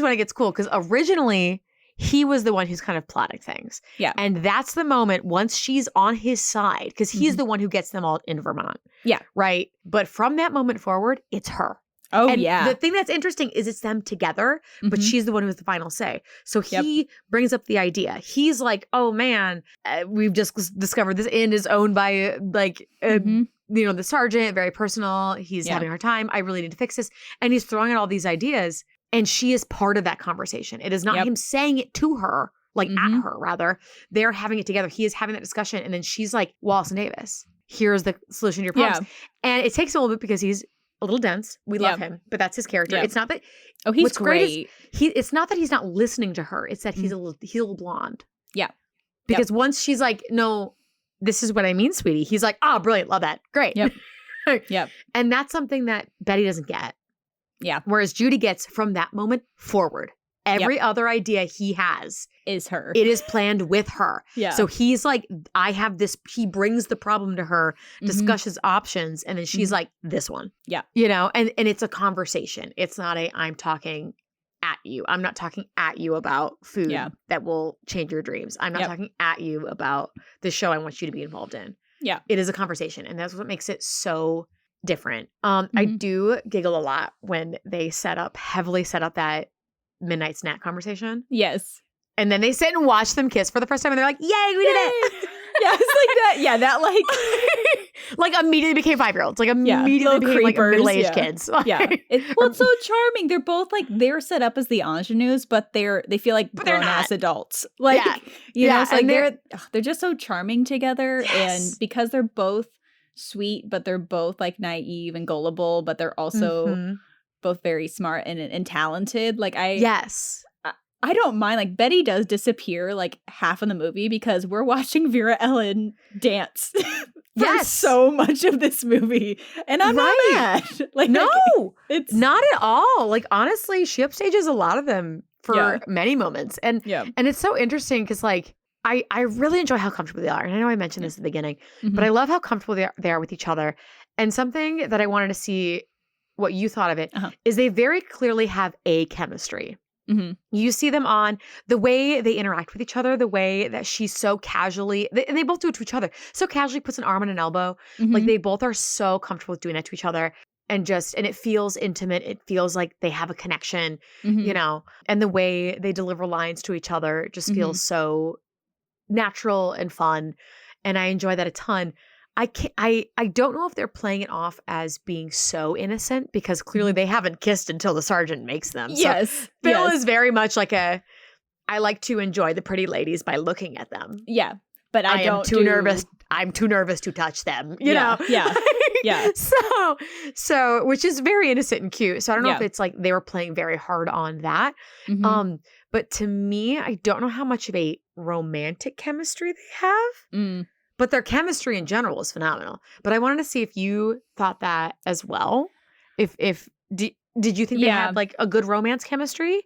when it gets cool. Because originally, he was the one who's kind of plotting things. Yeah. And that's the moment once she's on his side, because he's the one who gets them all in Vermont. Yeah. Right? But from that moment forward, it's her. Oh, and the thing that's interesting is it's them together, but she's the one who has the final say. So he brings up the idea. He's like, oh, man, we've just discovered this inn is owned by, like, you know, the sergeant, very personal. He's having a hard time. I really need to fix this. And he's throwing out all these ideas. And she is part of that conversation. It is not him saying it to her, like at her, rather. They're having it together. He is having that discussion. And then she's like, Wallace and Davis, here's the solution to your problems. And it takes him a little bit because he's a little dense. We love him, but that's his character. It's not that. Oh, he's great. It's not that he's not listening to her. It's that he's a little blonde. Yeah. Because once she's like, no, this is what I mean, sweetie. He's like, oh, brilliant. Love that. Great. Yep. And that's something that Betty doesn't get. Yeah. Whereas Judy gets from that moment forward. Every other idea he has is her. It is planned with her. Yeah. So he's like, I have this, he brings the problem to her, discusses options, and then she's like, this one. Yeah. You know, and it's a conversation. It's not I'm talking at you. I'm not talking at you about food that will change your dreams. I'm not talking at you about the show I want you to be involved in. Yeah. It is a conversation. And that's what makes it so different. I do giggle a lot when they heavily set up that midnight snack conversation. Yes. And then they sit and watch them kiss for the first time and they're like, yay, we did it. Yeah, it's like that. Yeah, that like like immediately became 5-year-olds. Like immediately became like middle-aged kids. Yeah. It's so charming. They're both like, they're set up as the ingenues, but they feel like grown-ass adults. Like, you know, it's like they're just so charming together. Yes. And because they're both sweet, but they're both like naive and gullible, but they're also both very smart and talented. Like I don't mind. Like Betty does disappear like half of the movie because we're watching Vera Ellen dance for so much of this movie, and I'm not mad. Like no, it's not at all. Like honestly, she upstages a lot of them for many moments, and it's so interesting because like I really enjoy how comfortable they are, and I know I mentioned this at the beginning, but I love how comfortable they are with each other. And something that I wanted to see what you thought of it is they very clearly have a chemistry. You see them on the way they interact with each other, the way that she's so casually, and they both do it to each other, so casually puts an arm on an elbow. Like they both are so comfortable with doing that to each other, and it feels intimate. It feels like they have a connection, you know, and the way they deliver lines to each other just feels so natural and fun. And I enjoy that a ton. I don't know if they're playing it off as being so innocent because clearly they haven't kissed until the sergeant makes them. So Phil is very much like I like to enjoy the pretty ladies by looking at them. Yeah. But I am too nervous. I'm too nervous to touch them, you know? Yeah. Yeah. So, which is very innocent and cute. So I don't know if it's like they were playing very hard on that. But to me, I don't know how much of a romantic chemistry they have. But their chemistry in general is phenomenal. But I wanted to see if you thought that as well. Did you think they had like a good romance chemistry?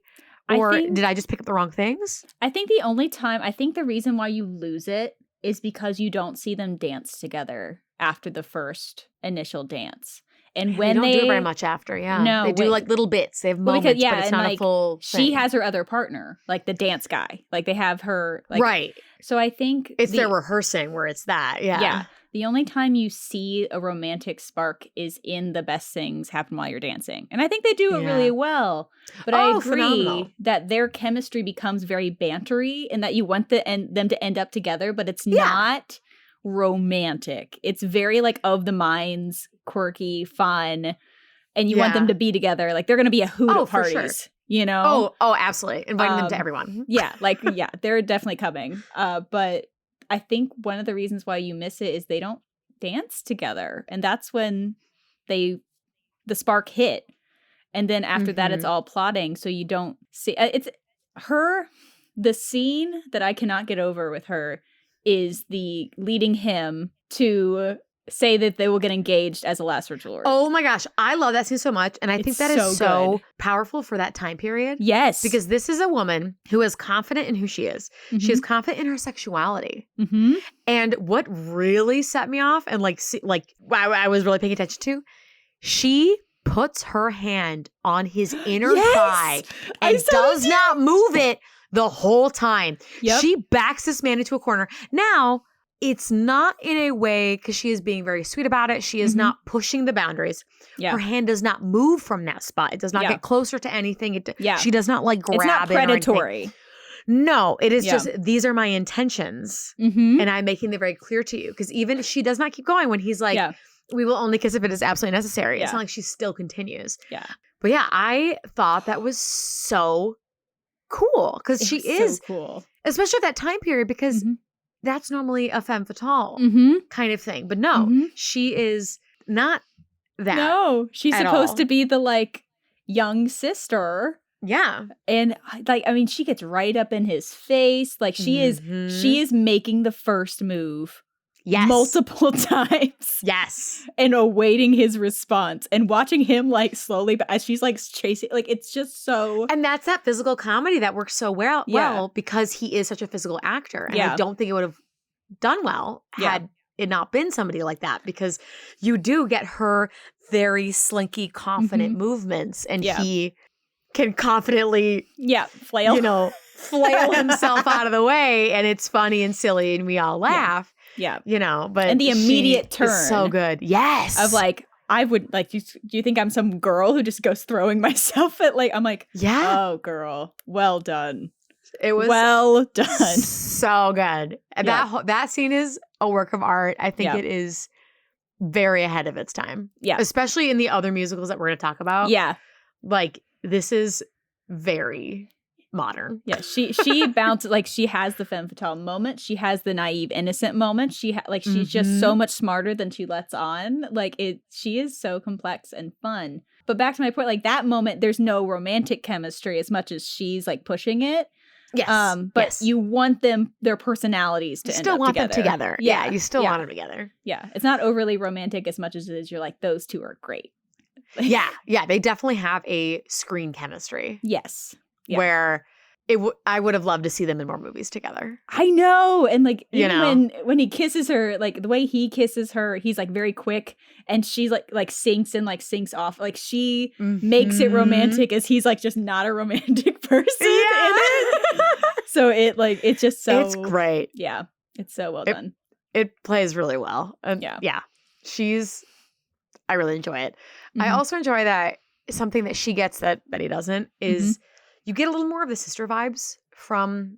Or did I just pick up the wrong things? I think the reason why you lose it is because you don't see them dance together after the first initial dance. And when they don't do it very much after, no, they do like little bits. They have moments, but it's not like, a full thing. She has her other partner, like the dance guy. Like they have her, like, right. So I think it's their rehearsing where it's that, yeah. The only time you see a romantic spark is in the best things happen while you're dancing, and I think they do it really well. But I agree phenomenal. That their chemistry becomes very bantery, and that you want them to end up together, but it's not romantic. It's very like of the minds, quirky, fun, and you want them to be together. Like they're going to be a hoot at parties, sure. you know? Oh, absolutely. Inviting them to everyone. Yeah, like, yeah, they're definitely coming. But I think one of the reasons why you miss it is they don't dance together. And that's when the spark hit. And then after that, it's all plotting. So you don't see, it's her, the scene that I cannot get over with her is the leading him to say that they will get engaged as a last resort. Oh my gosh. I love that scene so much. And I think that is so powerful for that time period. Yes. Because this is a woman who is confident in who she is. She is confident in her sexuality. And what really set me off and I was really paying attention to, she puts her hand on his inner thigh and does not move it the whole time. She backs this man into a corner. Now, it's not in a way because she is being very sweet about it. She is not pushing the boundaries. Her hand does not move from that spot. It does not get closer to anything. She does not like grab it. It's not predatory. No, it is just, these are my intentions. And I'm making them very clear to you. Because even she does not keep going when he's like, we will only kiss if it is absolutely necessary. It's not like she still continues. But yeah, I thought that was so cool. Because she is so cool. Especially at that time period because that's normally a femme fatale kind of thing. But no, she is not that. No, she's supposed to be the like young sister. Yeah. And like, I mean, she gets right up in his face. Like she is making the first move. Yes. Multiple times. Yes. And awaiting his response and watching him like slowly, but as she's like chasing, like it's just so. And that's that physical comedy that works so well because he is such a physical actor. And I don't think it would have done well had it not been somebody like that because you do get her very slinky, confident movements and he can confidently, flail. Flail himself out of the way. And it's funny and silly and we all laugh. Yeah. But and the immediate turn is so good. Yes. Of like, I would like, do you think I'm some girl who just goes throwing myself at like, I'm like, oh girl, well done. It was well done. So good. And that scene is a work of art. I think it is very ahead of its time. Yeah. Especially in the other musicals that we're going to talk about. Yeah. Like this is very modern. Yeah, she bounces like she has the femme fatale moment. She has the naive, innocent moment. She's just so much smarter than she lets on. Like she is so complex and fun. But back to my point, like that moment, there's no romantic chemistry as much as she's like pushing it. Yes. But you want their personalities to end up together. Still want them together. Yeah, you still want them together. Yeah, it's not overly romantic as much as it is you're like those two are great. Yeah, they definitely have a screen chemistry. Yes. Yeah. Where I would have loved to see them in more movies together. I know. And like, even when he kisses her, like the way he kisses her, he's like very quick and she's like sinks and like sinks off. Like she makes it romantic as he's like just not a romantic person in it. So it's just so. It's great. Yeah. It's so well done. It plays really well. Yeah. I really enjoy it. I also enjoy that something that she gets that he doesn't is you get a little more of the sister vibes from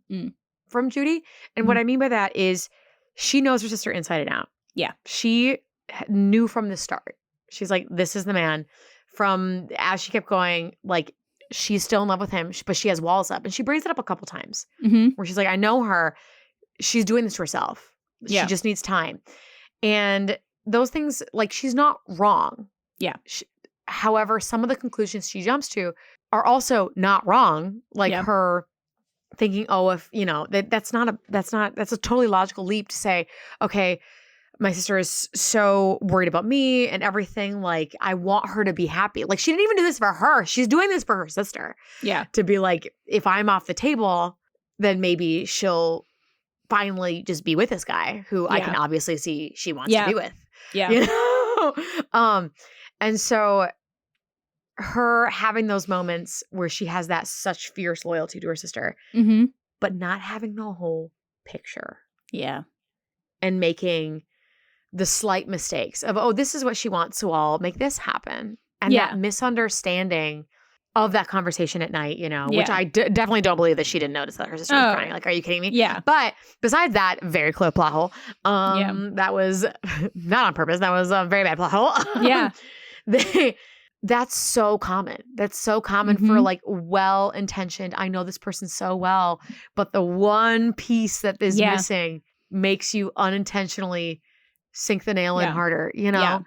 Judy. And what I mean by that is she knows her sister inside and out. Yeah. She knew from the start. She's like, this is the man. From as she kept going, like she's still in love with him, but she has walls up. And she brings it up a couple times where she's like, I know her. She's doing this to herself. She just needs time. And those things, like she's not wrong. Yeah. However, some of the conclusions she jumps to are also not wrong. Like her thinking, oh, if, that's a totally logical leap to say, okay, my sister is so worried about me and everything. Like, I want her to be happy. Like, she didn't even do this for her. She's doing this for her sister. Yeah. To be like, if I'm off the table, then maybe she'll finally just be with this guy who I can obviously see she wants to be with. Yeah. And so her having those moments where she has that such fierce loyalty to her sister, but not having the whole picture. Yeah. And making the slight mistakes of, oh, this is what she wants, so I'll make this happen. And that misunderstanding of that conversation at night, which I definitely don't believe that she didn't notice that her sister was crying. Like, are you kidding me? Yeah. But besides that, very clear plot hole. That was not on purpose. That was a very bad plot hole. Yeah. That's so common. That's so common for like well-intentioned. I know this person so well, but the one piece that is missing makes you unintentionally sink the nail in harder, Yeah.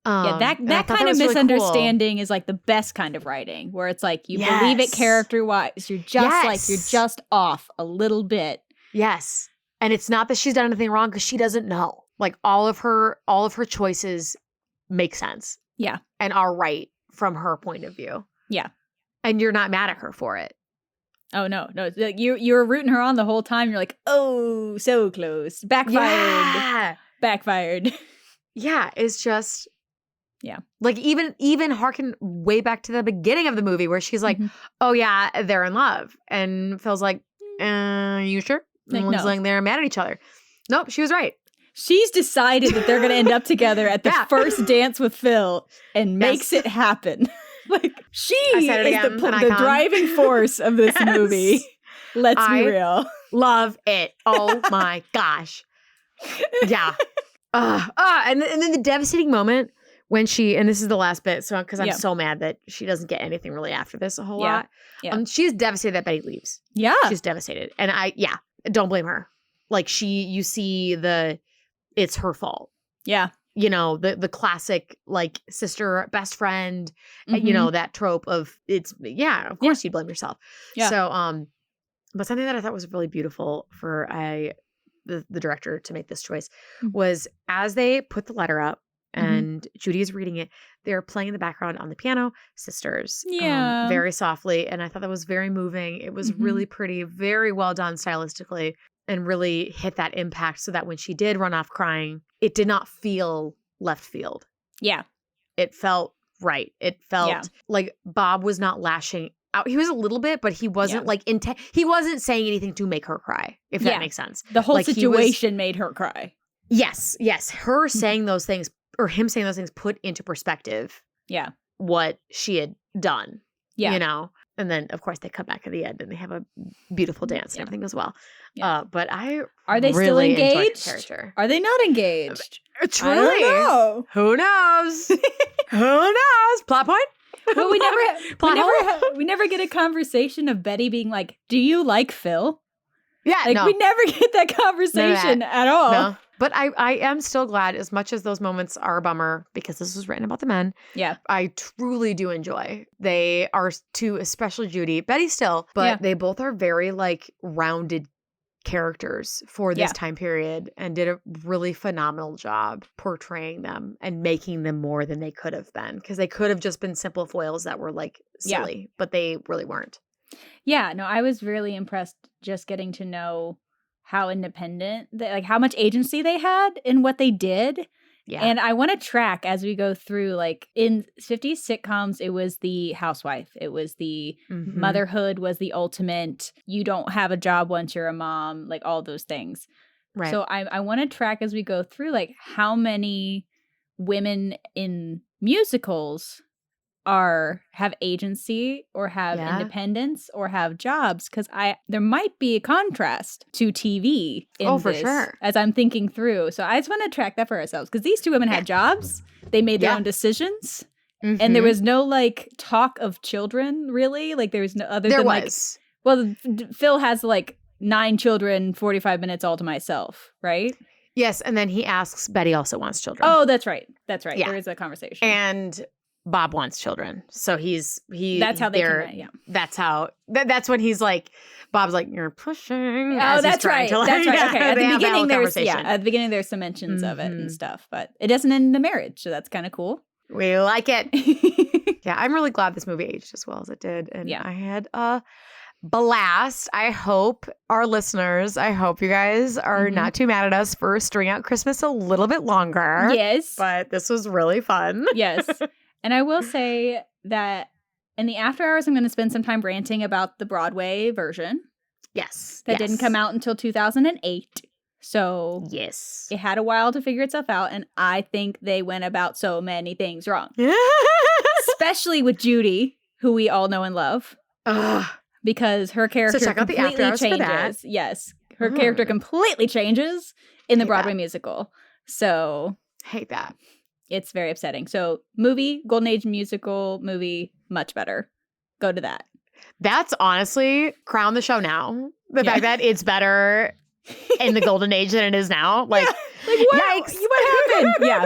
That kind of misunderstanding is like the best kind of writing, where it's like you believe it character-wise. You're just you're just off a little bit. Yes. And it's not that she's done anything wrong, because she doesn't know. Like all of her choices make sense. Yeah. And are right from her point of view. Yeah. And you're not mad at her for it. Oh, no. Like you were rooting her on the whole time. You're like, oh, so close. Backfired. Yeah. Backfired. Yeah. It's just. Yeah. Like even harken way back to the beginning of the movie where she's like, oh, yeah, they're in love. And Phil's like, you sure? Like, Looks no. like they're mad at each other. Nope, she was right. She's decided that they're going to end up together at the first dance with Phil and makes it happen. Like, she is the driving force of this movie. Let's be real. Love it. Oh my gosh. Yeah. And then the devastating moment when she, and this is the last bit, so because I'm so mad that she doesn't get anything really after this a whole lot. Yeah. She's devastated that Betty leaves. Yeah. She's devastated. And don't blame her. Like you see it's her fault. Yeah. The classic, like, sister, best friend, that trope of of course you'd blame yourself. Yeah. So, but something that I thought was really beautiful for the director to make this choice was as they put the letter up and Judy is reading it, they're playing in the background on the piano, sisters, very softly. And I thought that was very moving. It was really pretty, very well done stylistically. And really hit that impact so that when she did run off crying, it did not feel left field. Yeah. It felt right. It felt like Bob was not lashing out. He was a little bit, but he wasn't he wasn't saying anything to make her cry, if that makes sense. The whole situation made her cry. Yes. Her saying those things, or him saying those things, put into perspective what she had done. Yeah. And then, of course, they come back at the end and they have a beautiful dance and everything goes well. Yeah. But are they still engaged? Are they not engaged? Truly. I don't know. Who knows? Who knows? Plot point? Well, we never get a conversation of Betty being like, "Do you like Phil?" Yeah, like we never get that conversation at all. No. But I am still glad, as much as those moments are a bummer because this was written about the men. Yeah. I truly do enjoy. They are two, especially Judy, Betty still, but they both are very like rounded characters for this time period and did a really phenomenal job portraying them and making them more than they could have been, because they could have just been simple foils that were like silly, but they really weren't. Yeah, no, I was really impressed just getting to know how independent, like how much agency they had in what they did. Yeah. And I want to track as we go through, like in 50s sitcoms, it was the housewife. It was the motherhood was the ultimate. You don't have a job once you're a mom, like all those things. Right. So I want to track as we go through, like how many women in musicals have agency or have independence or have jobs, because there might be a contrast to TV in for sure, as I'm thinking through. So I just want to track that for ourselves, because these two women had jobs, they made their own decisions, and there was no like talk of children really, like there was no other than was. Like, well, Phil has like 9 children, 45 minutes all to myself, right? Yes, and then he asks Betty also wants children. Oh, that's right. Yeah. There is a conversation. And Bob wants children. So that's how they connect, that's when he's like, Bob's like, you're pushing. Oh, that's right. That's right. Okay. At the beginning there's some mentions of it and stuff, but it doesn't end in a marriage. So that's kind of cool. We like it. Yeah. I'm really glad this movie aged as well as it did. And I had a blast. I hope our listeners, you guys are not too mad at us for stringing out Christmas a little bit longer. Yes. But this was really fun. Yes. And I will say that in the after hours, I'm going to spend some time ranting about the Broadway version. Yes. That didn't come out until 2008. So yes, it had a while to figure itself out. And I think they went about so many things wrong. Especially with Judy, who we all know and love. Ugh. Because her character So check out the completely after hours for that. changes. Yes. Her character completely changes in the Broadway musical. So hate that. It's very upsetting. So movie, Golden Age musical movie, much better. Go to that. That's honestly crown the show now. The fact that it's better in the Golden Age than it is now. Like, yikes. What happened? Yeah.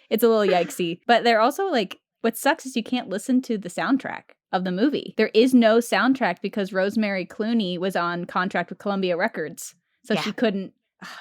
It's a little yikesy. But they're also like, what sucks is you can't listen to the soundtrack of the movie. There is no soundtrack because Rosemary Clooney was on contract with Columbia Records. So she couldn't.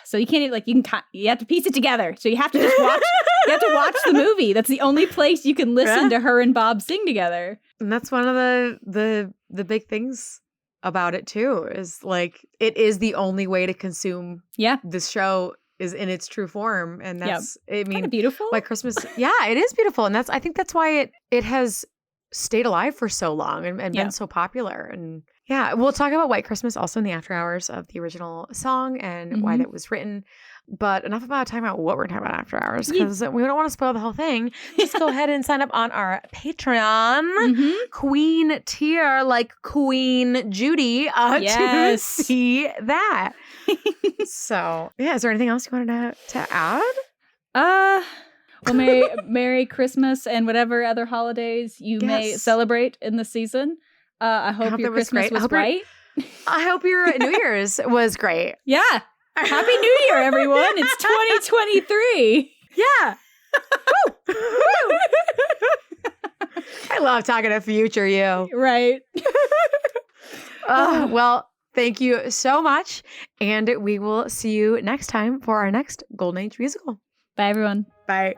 So you can't like, you have to piece it together. So you have to just watch. You have to watch the movie. That's the only place you can listen to her and Bob sing together. And that's one of the big things about it too, is like, it is the only way to consume this show is in its true form. And that's, I mean, kind of beautiful. White Christmas. Yeah, it is beautiful. And I think that's why it has stayed alive for so long and been so popular. And yeah, we'll talk about White Christmas also in the after hours of the original song and why that was written. But enough about talking about what we're talking about after hours, because we don't want to spoil the whole thing. Just go ahead and sign up on our Patreon Queen tier, like Queen Judy, to see that. So yeah, is there anything else you wanted to add? Well, Merry Christmas and whatever other holidays you may celebrate in the season. I hope your Christmas was right. I hope your New Year's was great. Yeah. Happy New Year, everyone. It's 2023. Yeah. Woo. Woo. I love talking to future you. Right. Well, thank you so much. And we will see you next time for our next Golden Age musical. Bye, everyone. Bye.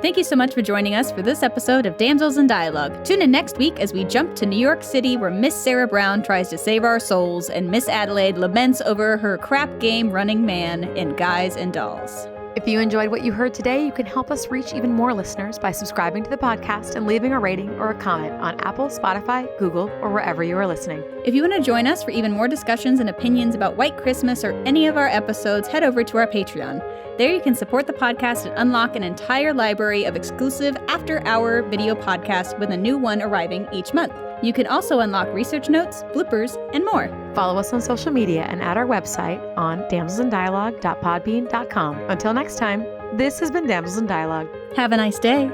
Thank you so much for joining us for this episode of Damsels in Dialogue. Tune in next week as we jump to New York City, where Miss Sarah Brown tries to save our souls and Miss Adelaide laments over her crap game running man in Guys and Dolls. If you enjoyed what you heard today, you can help us reach even more listeners by subscribing to the podcast and leaving a rating or a comment on Apple, Spotify, Google, or wherever you are listening. If you want to join us for even more discussions and opinions about White Christmas or any of our episodes, head over to our Patreon. There you can support the podcast and unlock an entire library of exclusive after-hour video podcasts with a new one arriving each month. You can also unlock research notes, bloopers, and more. Follow us on social media and at our website on damselsindialogue.podbean.com. Until next time, this has been Damsels in Dialogue. Have a nice day.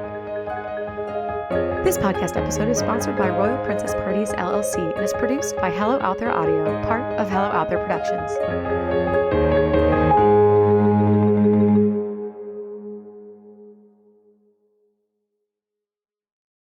This podcast episode is sponsored by Royal Princess Parties, LLC, and is produced by Hello Out There Audio, part of Hello Out There Productions.